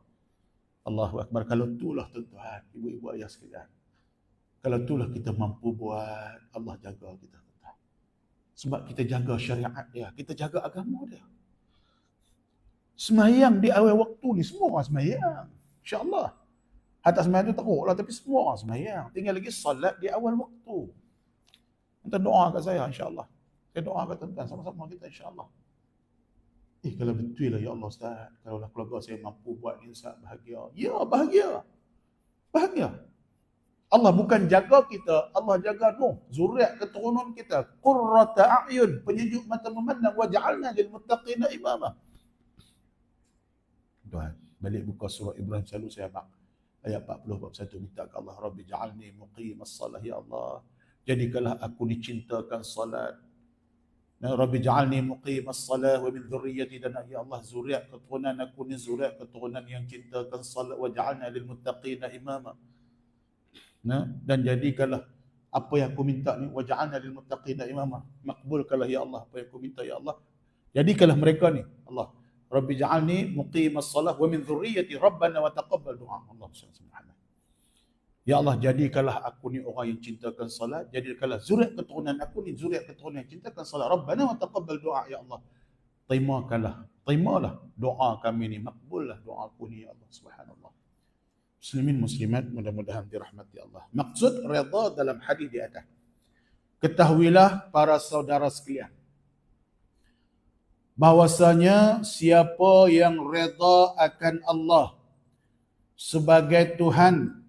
Allahu Akbar. Kalau itulah tuan-tuan, ibu-ibu ayah sekalian. Kalau itulah kita mampu buat, Allah jaga kita. Sebab kita jaga syariat dia, kita jaga agama dia. Semayang di awal waktu ni, semua orang semayang. InsyaAllah. Atas semayang tu teruk lah, tapi semua orang semayang. Tinggal lagi salat di awal waktu. Minta doa kat saya, insyaAllah. Saya doa kat tuan-tuan, sama-sama kita insyaAllah. Kalau betul lah ya Allah Ustaz, kalau lah keluarga saya mampu buat ni Ustaz, bahagia. Ya, bahagia. Bahagia. Allah bukan jaga kita, Allah jaga zuriat keturunan kita. Qurrata a'yun, penyejuk mata memandang, wa ja'alna lil muttaqina imama. Tuhan, balik buka surah Ibrahim selalu saya ayat 40 bab 1 minta ke Allah, Rabbi ja'alni muqimas salah ya Allah. Jadikanlah aku dicintakan salat. Rabbi ja'alni muqimas salah wa min dhurriyyati, dan ya Allah zuriat keturunan aku ni zuriat keturunan yang cintakan salat, wa ja'alna lil muttaqina imama. Dan jadikanlah apa yang aku minta ni, wa ja'alna lil muttaqina imama. Makbulkanlah ya Allah apa yang aku minta ya Allah. Jadikanlah mereka ni Allah. Rabbi ja'alni muqimas salah wa min dhurriyyati rabbana wa taqabbal du'a. Allah subhanahu. Ya Allah, jadikanlah aku ni orang yang cintakan salat, jadikanlah zuriat keturunan aku ni zuriat keturunan yang cintakan salat. Rabbana wa taqabbal du'a ya Allah. Terimalah doa kami ni, makbullah doa aku ni ya Allah subhanallah. Muslimin muslimat, mudah-mudahan dirahmati Allah. Maksud redha dalam hadis di atas. Ketahuilah para saudara sekalian, bahwasanya siapa yang redha akan Allah sebagai Tuhan,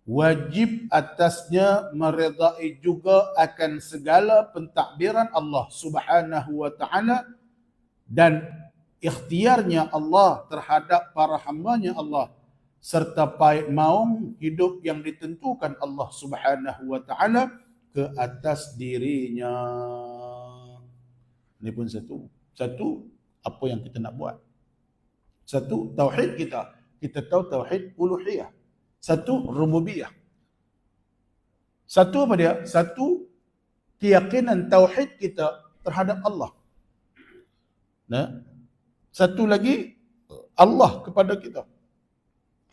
wajib atasnya meredai juga akan segala pentadbiran Allah Subhanahu wa taala dan ikhtiarnya Allah terhadap para hamba-Nya Allah, serta maung hidup yang ditentukan Allah Subhanahu wa taala ke atas dirinya. Ini pun satu apa yang kita nak buat. Satu tauhid kita. Kita tahu tauhid uluhiyah. Satu rububiyah. Satu apa dia? Satu keyakinan tauhid kita terhadap Allah. Satu lagi Allah kepada kita.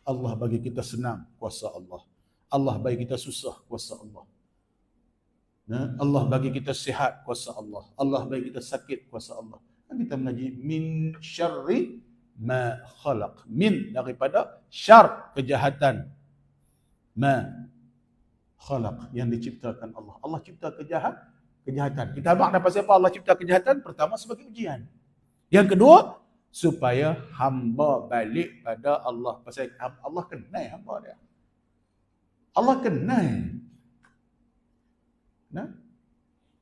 Allah bagi kita senang, kuasa Allah. Allah bagi kita susah, kuasa Allah. Allah bagi kita sihat, kuasa Allah. Allah bagi kita sakit, kuasa Allah. Kan kita mengaji min syarri ma khalaq. Min daripada syar, kejahatan. Ma khalaq, yang diciptakan Allah. Allah cipta kejahatan. Kita abang dapat siapa Allah cipta kejahatan? Pertama sebagai ujian. Yang kedua, supaya hamba balik pada Allah. Pasal Allah kenal hamba dia. Allah kenal.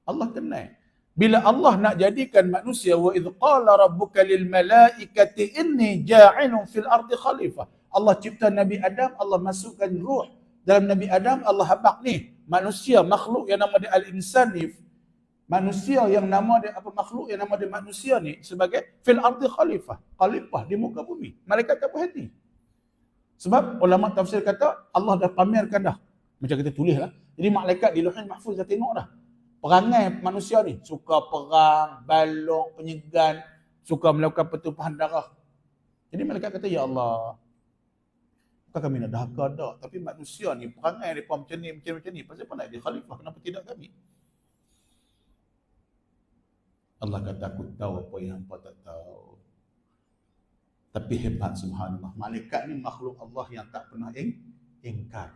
Allah kenal. Bila Allah nak jadikan manusia, wa idh qala rabbuka lil malaikati inni ja'ilun fil ardi khalifah. Allah cipta Nabi Adam, Allah masukkan ruh dalam Nabi Adam, Allah habaq ni manusia, makhluk yang nama dia al-insan ni, Manusia yang nama dia apa, makhluk yang nama dia manusia ni sebagai fil ardi khalifah di muka bumi. Malaikat tak puas hati. Sebab ulama tafsir kata Allah dah pamerkan dah. Macam kita tulis lah. Jadi malaikat di Lauhul Mahfuz dah tengok dah. Perangai manusia ni suka perang, balok, penyegan, suka melakukan pertumpahan darah. Jadi malaikat kata, ya Allah, bukan kami nak dahaka dah, tapi manusia ni perangai mereka macam ni, pasal apa nak dia khalifah, kenapa tidak kami? Allah kata, aku tahu apa yang hangpa tak tahu. Tapi hebat, subhanallah. Malaikat ni makhluk Allah yang tak pernah ingkar.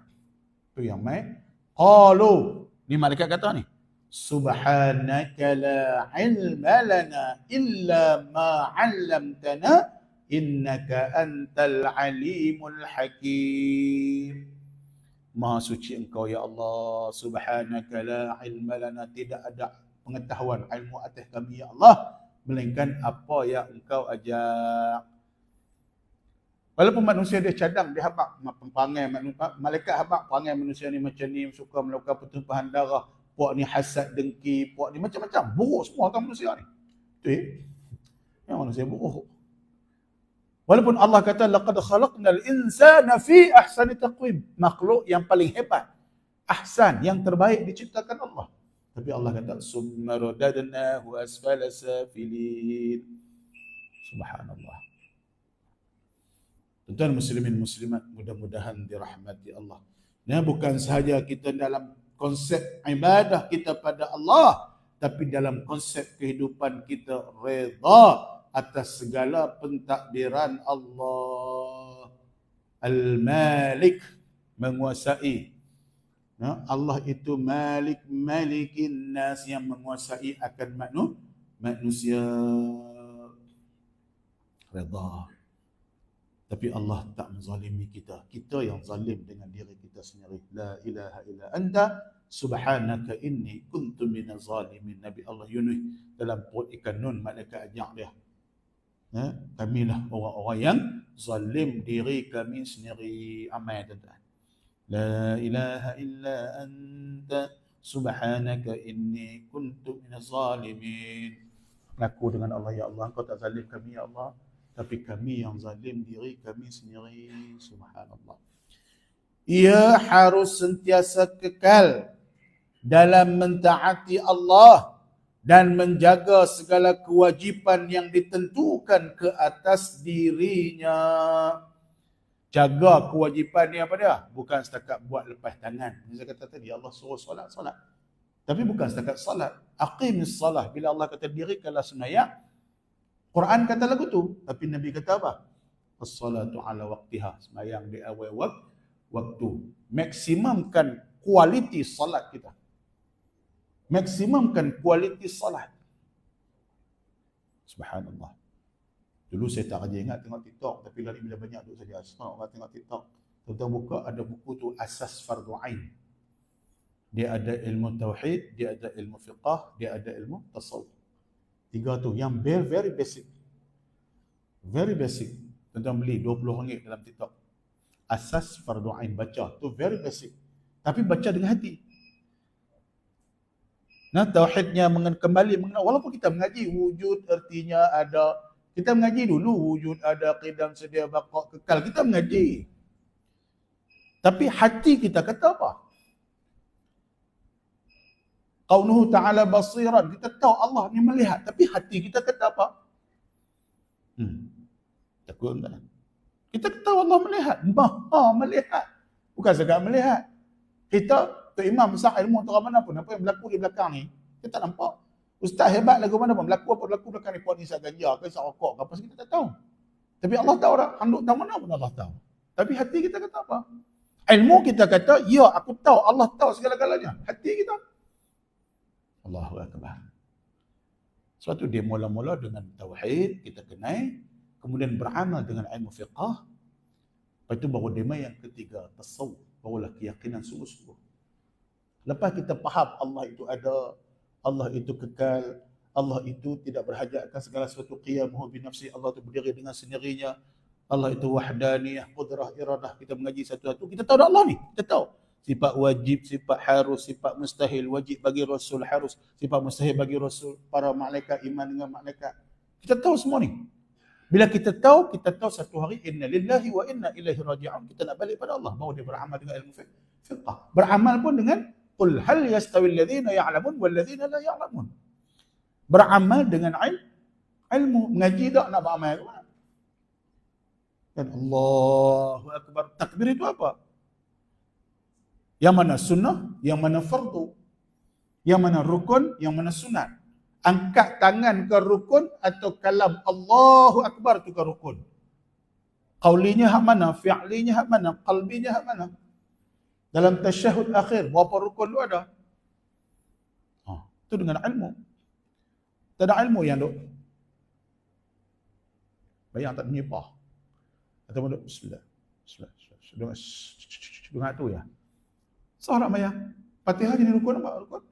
Tu yang mai. Qalu. Ni malaikat kata ni. Subhanaka la ilma lana illa ma 'allamtana innaka antal alimul hakim. Maha suci engkau ya Allah. Subhanaka la ilma lana. Tidak ada pengetahuan ilmu atas kami ya Allah, melainkan apa yang engkau ajar. Walaupun manusia dia cadang, dia habaq perangai malaikat habaq perangai manusia ni macam ni, suka melakukan pertumpahan darah, puak ni hasad dengki, puak ni macam-macam, buruk semua kan manusia ni. Yang manusia buruk. Walaupun Allah kata laqad khalaqnal insana fi ahsani taqwim, makhluk yang paling hebat, ahsan, yang terbaik diciptakan Allah. Tapi Allah kata summa radadnahu asfala safilin. Subhanallah. Tuan muslimin muslimat, mudah-mudahan dirahmati Allah. Nah, bukan sahaja kita dalam konsep ibadah kita pada Allah, tapi dalam konsep kehidupan kita redha atas segala pentakdiran Allah. Al-Malik, menguasai. Allah itu Malik, Malikin Nas, yang menguasai akan manusia. Redha. Tapi Allah tak menzalimi kita. Kita yang zalim dengan diri kita sendiri. La ilaha illa anta subhanaka inni kuntu minaz zalimin. Nabi Allah Yunus dalam perut ikan nun, malaikat ajak dia. Kamilah orang-orang yang zalim diri kami sendiri. Amai tuan-tuan. La ilaha illa anta subhanaka inni kuntu minaz zalimin. Mengaku dengan Allah, ya Allah, engkau tak zalim kami ya Allah, tapi kami yang zalim diri kami sendiri. Subhanallah. Ia harus sentiasa kekal dalam mentaati Allah dan menjaga segala kewajipan yang ditentukan ke atas dirinya. Jaga kewajipan ni apa dia? Bukan setakat buat lepas tangan. Saya kata tadi Allah suruh solat. Tapi bukan setakat solat. Aqimis salah. Bila Allah kata dirikanlah sembahyang, Quran kata lagu tu. Tapi Nabi kata apa? As-salatu ala waqtiha. Sembahyang di awal waktu. Maksimumkan kualiti solat kita. Maksimumkan kualiti solat. Subhanallah. Dulu saya tak rajin ingat tengok TikTok, tapi lari bila banyak duk saja. Semua orang tengok TikTok. Tuan-tuan buka, ada buku tu Asas Fardu Ain. Dia ada ilmu tauhid, dia ada ilmu fiqah, dia ada ilmu tasawuf. Tiga tu yang very basic. Very basic. Tuan-tuan beli RM20 dalam TikTok. Asas Fardu Ain, baca. Tu very basic. Tapi baca dengan hati. Nah, tauhidnya kembali mengenal, walaupun kita mengaji wujud artinya ada. Kita mengaji dulu wujud ada, qidam, sedia, baqa, kekal. Kita mengaji. Tapi hati kita kata apa? Qaunuhu ta'ala basiran. Kita tahu Allah ni melihat. Tapi hati kita kata apa? Takut tak? Kita tahu Allah melihat. Maha melihat. Bukan sekadar melihat. Kita, tu imam besar ilmu terang mana pun, apa yang berlaku di belakang ni, kita tak nampak. Ustaz hebat lagu mana pun, berlaku belakang ni, puan ni isap ganja ke, isap rokok ke, apa sih kita tak tahu. Tapi Allah tahu tak? Handuk tahu mana pun Allah tahu. Tapi hati kita kata apa? Ilmu kita kata, ya aku tahu, Allah tahu segala-galanya. Hati kita, Allahu Akbar. Sebab tu dia mula-mula dengan tauhid, kita kenal, kemudian beramal dengan ilmu fiqah. Lepas itu baru dia yang ketiga, tasawuf, barulah keyakinan sungguh-sungguh. Lepas kita faham Allah itu ada, Allah itu kekal, Allah itu tidak berhajat akan segala sesuatu, qiyamuhu binafsi, Allah itu berdiri dengan sendirinya, Allah itu wahdaniyah, qudrah, iradah. Kita mengaji satu-satu, kita tahu Allah ni, kita tahu. Sifat wajib, sifat harus, sifat mustahil. Wajib bagi Rasul, harus. Sifat mustahil bagi Rasul, para malaikat, iman dengan malaikat. Kita tahu semua ni. Bila kita tahu satu hari inna lillahi wa inna ilaihi raji'un, kita nak balik pada Allah. Baru dia beramal dengan ilmu fiqh. Beramal pun dengan qul hal yastawi alladhina ya'lamun wal ladzina la ya'lamun. Beramal dengan ilmu. Mengaji tak nak beramal ke mana? Kan Allahu akbar. Takbir itu apa? Yang mana sunnah, yang mana fardu, yang mana rukun, yang mana sunat. Angkat tangan ke rukun atau kalam Allahu akbar tu ke rukun. Qaulinya hak mana, fi'linya hak mana, qalbinya hak mana. Dalam tasyahud akhir berapa rukun tu ada? Itu dengan ilmu. Tak ada ilmu yang duk bayang tak menyipah. Atau duk bismillah. Dengar tu ya. Sah nak bayang. Fatihah jadi rukun apa? Rukun.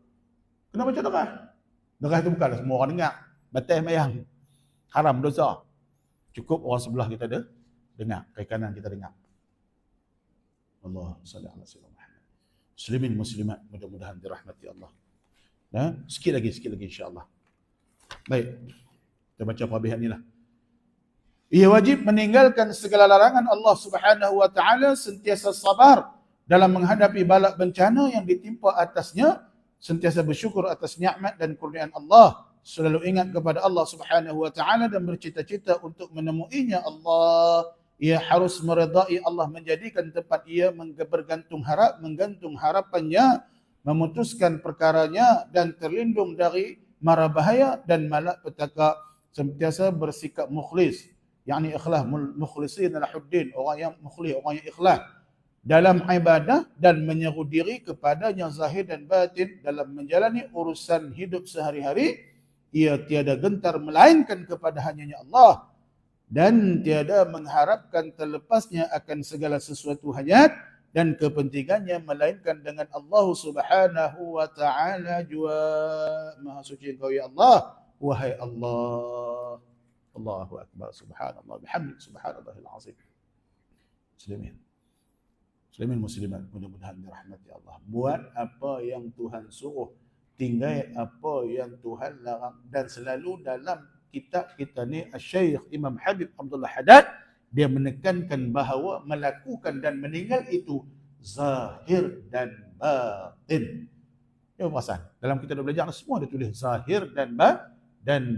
Kena baca derah. Derah tu bukanlah semua orang dengar. Batal bayang. Haram dosa. Cukup orang sebelah kita ada dengar. Kaki kanan kita dengar. Allah salli ala sayyidina Muhammad. Muslimin muslimat mudah-mudahan dirahmati Allah. Sikit lagi insya-Allah. Baik. Kita baca paragraf ni lah. Ia wajib meninggalkan segala larangan Allah Subhanahu wa taala, sentiasa sabar dalam menghadapi bala bencana yang ditimpa atasnya, sentiasa bersyukur atas nikmat dan kurniaan Allah, selalu ingat kepada Allah Subhanahu wa taala dan bercita-cita untuk menemuinya Allah. Ia harus meredai Allah, menjadikan tempat ia menggantung harapannya, memutuskan perkaranya dan terlindung dari mara bahaya dan malapetaka, sentiasa bersikap mukhlis, yakni ikhlas, mukhlisin lahuddin, orang yang mukhlis, orang yang ikhlas dalam ibadah dan menyeru diri kepadanya zahir dan batin dalam menjalani urusan hidup sehari-hari. Ia tiada gentar melainkan kepada hanya Allah dan tiada mengharapkan terlepasnya akan segala sesuatu hajat dan kepentingannya melainkan dengan Allah Subhanahu wa taala jua. Maha suci Engkau ya Allah, wahai Allah. Allahu akbar, subhanallah bihamdi, subhanallahil azim. Muslimin muslimat mudah-mudahan dirahmati Allah. Buat apa yang Tuhan suruh, tinggal apa yang Tuhan larang, dan selalu dalam kitab kita ni Syekh Imam Habib Abdullah Haddad dia menekankan bahawa melakukan dan meninggal itu zahir dan batin. Ya perasan, dalam kita dah belajar semua dia tulis zahir dan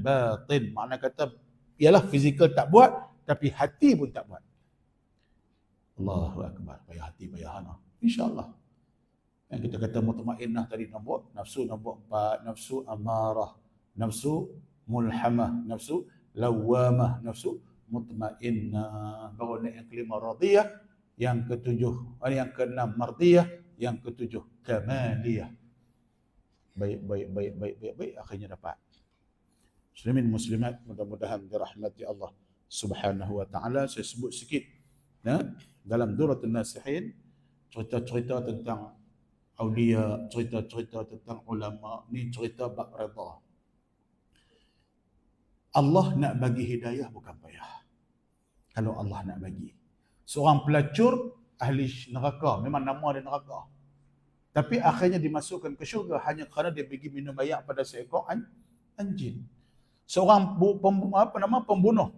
batin. Makna kata ialah fizikal tak buat tapi hati pun tak buat. Allahu akbar, payah hati payah hana. Insya-Allah. Yang kita kata mutmainnah tadi nombor nafsu nombor 4, nafsu amarah, nafsu mulhamah, nafsu lawamah, nafsu mutmainnah. Baru naik yang kelima radiyah, yang ketujuh, yang keenam mardiyah, yang ketujuh kamaliyah. Baik, akhirnya dapat. Muslimin muslimat mudah-mudahan dirahmati Allah Subhanahu wa taala. Saya sebut sikit dalam Duratul Nasihin, cerita-cerita tentang aulia, cerita-cerita tentang ulama. Ni cerita bab redha. Allah nak bagi hidayah bukan payah. Kalau Allah nak bagi. Seorang pelacur ahli neraka, memang nama dia neraka. Tapi akhirnya dimasukkan ke syurga hanya kerana dia pergi minum air pada seekor anjing. Seorang pembunuh.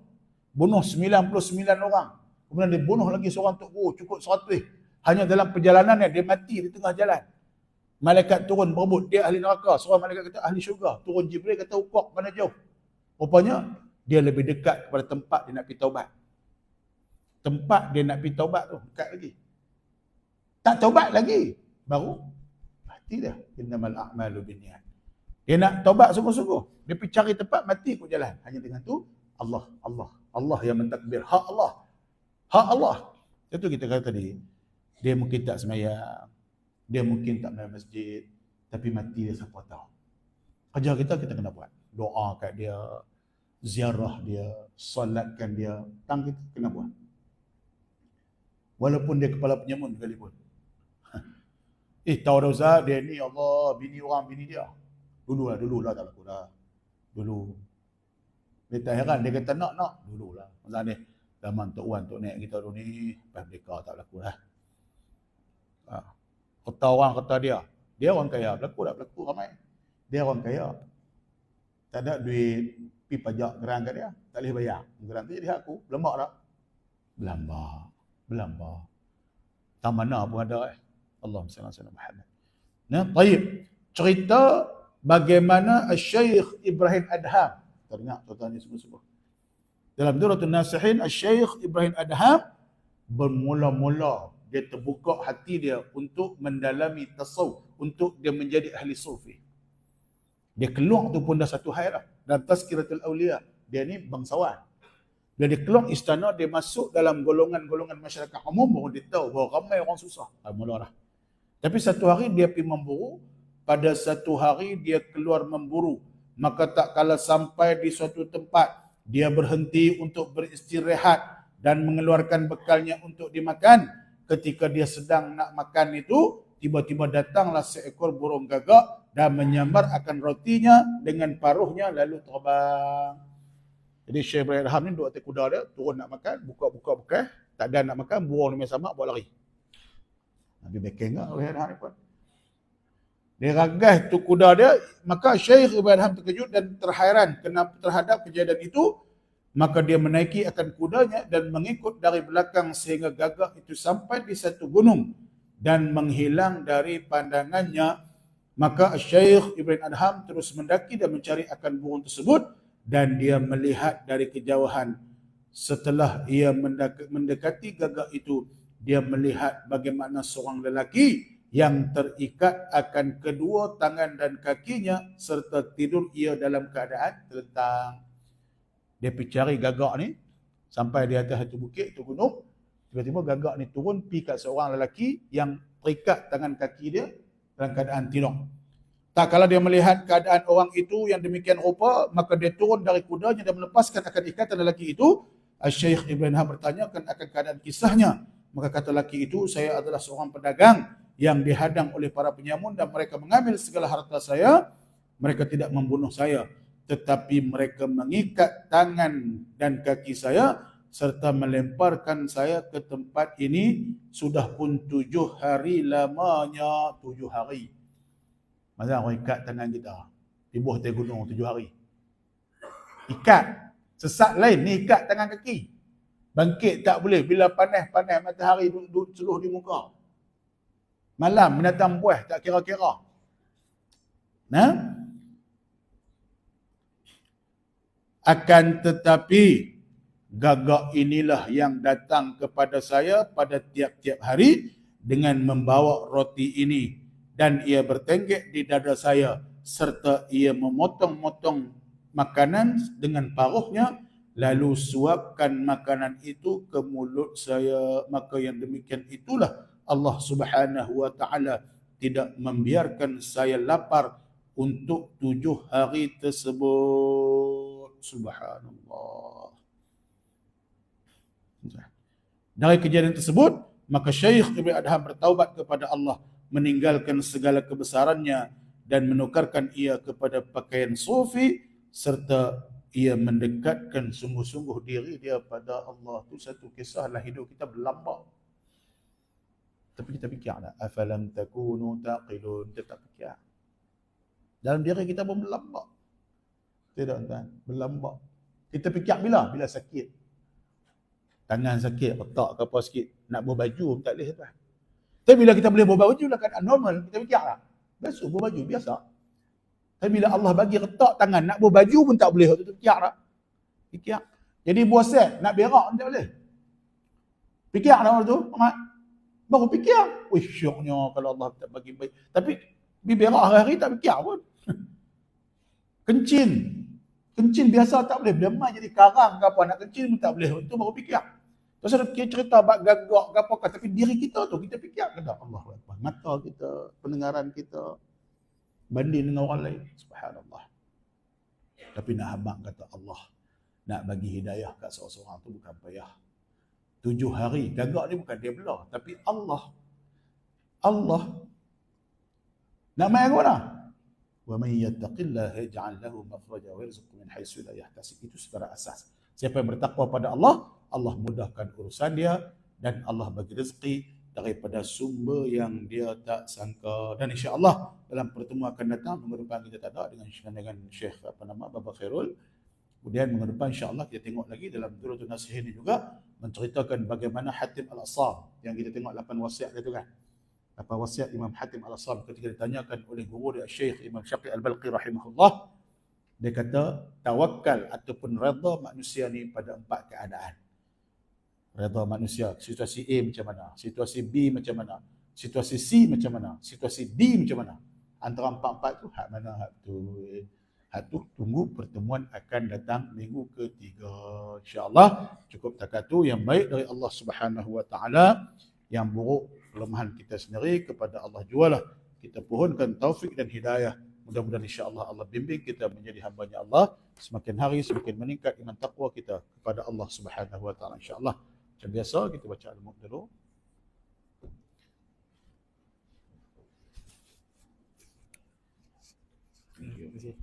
Bunuh 99 orang. Kemudian dia bunuh lagi seorang tok guru, cukup 100. Hanya dalam perjalanannya dia mati di tengah jalan. Malaikat turun berebut, dia ahli neraka. Seorang malaikat kata ahli syurga. Turun Jibril kata ukok mana jauh. Rupanya dia lebih dekat kepada tempat dia nak pergi taubat. Tempat dia nak pergi taubat tu dekat lagi. Tak taubat lagi, baru mati dah. Innamal a'malu binniyat. Dia nak taubat sungguh-sungguh. Dia pergi cari tempat, mati kat jalan. Hanya dengan tu Allah yang mentakbir. Hak Allah. Itu kita kata tadi. Dia mungkin tak semayang, dia mungkin tak main masjid, tapi mati dia siapa tahu. Kerja kita kena buat. Doa kat dia, ziarah dia, solatkan dia, tang kita kena buat. Walaupun dia kepala penyamun sekalipun. Tahu dah Ustaz, dia ni Allah, bini dia. Dulu lah tak laku dah. Dulu. Dia tak heran, dia kata nak. Dulu lah. Maksudnya ni, zaman Tok Wan, Tok Nek kita dulu ni, lepas mereka tak laku dah. Kata orang kata dia. Dia orang kaya. Berlaku ramai. Dia orang kaya. Tak ada duit pi pajak geran kat dia. Tak boleh bayar. Geran tu jadi hak aku. Belambak tak? Belambak. Tak mana pun ada. Allahumma salli ala Muhammad. Nah, baik. Cerita bagaimana Syekh Ibrahim Adham. Teringat tuan-tuan ni semua-semua. Dalam Durratun Nasihin, Syekh Ibrahim Adham bermula-mula dia terbuka hati dia untuk mendalami tasawuf, untuk dia menjadi ahli sufi. Dia keluar tu pun dah satu hal dah. Dalam Tazkiratul Awliya, dia ni bangsawan. Bila dia keluar istana, dia masuk dalam golongan-golongan masyarakat umum, baru dia tahu bahawa ramai orang susah. Mula dah. Tapi satu hari dia pergi memburu, pada satu hari dia keluar memburu. Maka tak kala sampai di suatu tempat, dia berhenti untuk beristirahat dan mengeluarkan bekalnya untuk dimakan. Ketika dia sedang nak makan itu, tiba-tiba datanglah seekor burung gagak dan menyambar akan rotinya dengan paruhnya lalu terbang. Jadi Syekh Ibrahim Adham ni duduk atas kuda dia, turun nak makan, buka-buka bekal, tak ada nak makan, burung ni sama buat lari. Nabi bekeng lah Ibrahim Adham ni pun. Dia ragas tu kuda dia, maka Syekh Ibrahim Adham terkejut dan terhairan terhadap kejadian itu. Maka dia menaiki akan kudanya dan mengikut dari belakang sehingga gagak itu sampai di satu gunung dan menghilang dari pandangannya. Maka Syekh Ibrahim Adham terus mendaki dan mencari akan burung tersebut dan dia melihat dari kejauhan. Setelah ia mendekati gagak itu, dia melihat bagaimana seorang lelaki yang terikat akan kedua tangan dan kakinya serta tidur ia dalam keadaan terlentang. Dia pergi cari gagak ni sampai di atas satu bukit, tu gunung. Tiba-tiba gagak ni turun pergi kat seorang lelaki yang terikat tangan kaki dia dalam keadaan tidur. Tak kala dia melihat keadaan orang itu yang demikian rupa, maka dia turun dari kudanya dan melepaskan akan ikatan lelaki itu. Syekh Ibrahim Adham bertanyakan akan keadaan kisahnya. Maka kata lelaki itu, saya adalah seorang pedagang yang dihadang oleh para penyamun dan mereka mengambil segala harta saya. Mereka tidak membunuh saya, tetapi mereka mengikat tangan dan kaki saya serta melemparkan saya ke tempat ini sudah pun 7 hari lamanya. 7 hari. Masa orang ikat tangan kita di bawah atas gunung 7 hari. Ikat. Sesat lain ni ikat tangan kaki. Bangkit tak boleh. Bila panas matahari duduk celuh di muka. Malam binatang buah tak kira-kira. Nah, akan tetapi gagak inilah yang datang kepada saya pada tiap-tiap hari dengan membawa roti ini dan ia bertenggek di dada saya serta ia memotong-motong makanan dengan paruhnya lalu suapkan makanan itu ke mulut saya. Maka yang demikian itulah Allah Subhanahu wa taala tidak membiarkan saya lapar untuk 7 hari tersebut. Subhanallah. Dari kejadian tersebut, maka Syekh Ibrahim Adham bertaubat kepada Allah, meninggalkan segala kebesarannya dan menukarkan ia kepada pakaian sufi serta ia mendekatkan sungguh-sungguh diri dia pada Allah. Itu satu kisahlah hidup kita berlambak. Tapi kita fikir tak? Afalam takunu taqilun. Kita tak fikir. Dalam diri kita pun berlambak. Tidak kan? Berlambak. Kita fikir bila? Bila sakit. Tangan sakit, otak ke apa sikit. Nak berbaju pun tak boleh. Tapi bila kita boleh berbaju dalam keadaan normal, kita fikir tak? Basuh berbaju, biasa. Tapi bila Allah bagi retak tangan, nak berbaju pun tak boleh. Kita fikir tak? Fikir. Jadi buah set, nak berak pun tak boleh. Fikir tak waktu tu? Baru fikir. Wih, syoknya kalau Allah tak bagi baik. Tapi berak hari-hari tak fikir pun. Kencing biasa tak boleh. Bila mai jadi karang ke apa, nak kencing pun tak boleh. Itu baru fikir. Terus ada fikir cerita bab gagak ke apa. Tapi diri kita tu, kita fikir kata Allah. Mata kita, pendengaran kita, banding dengan orang lain. Subhanallah. Tapi nak habang kata Allah, nak bagi hidayah kat seorang-seorang tu bukan payah. 7 hari. Gagak ni bukan dia belah. Tapi Allah nak main ke mana? Wa may yattaqillaha yaj'al lahu makhraja wa yarzuqhu min haitsu la yahtasib. Itu secara asas. Siapa yang bertakwa pada Allah, Allah mudahkan urusan dia dan Allah bagi rezeki daripada sumber yang dia tak sangka. Dan insya-Allah dalam pertemuan akan datang minggu depan kita tak ada dengan Syekh Baba Khairul. Kemudian minggu depan insya-Allah kita tengok lagi dalam Durratun Nasihin ini juga menceritakan bagaimana Hatim Al-Assam yang kita tengok 8 wasiat itu kan. Apa wasiat Imam Hatim Al-Assam ketika ditanyakan oleh guru dia Syekh Imam Syaqi Al-Balqi rahimahullah, dia kata tawakal ataupun redha manusia ni pada 4 keadaan. Redha manusia, situasi A macam mana, situasi B macam mana, situasi C macam mana, situasi D macam mana. Antara 4-4 tu hak mana hak tu. Hak tu tunggu pertemuan akan datang minggu ketiga. InsyaAllah cukup takat tu, yang baik dari Allah Subhanahu Wa Taala, yang buruk kelemahan kita sendiri kepada Allah jualah. Kita pohonkan taufik dan hidayah. Mudah-mudahan insya-Allah Allah bimbing kita menjadi hamba-Nya Allah, semakin hari semakin meningkat iman takwa kita kepada Allah Subhanahu Wa Taala insya-Allah. Macam biasa kita baca al-Mulk dulu. Terima kasih.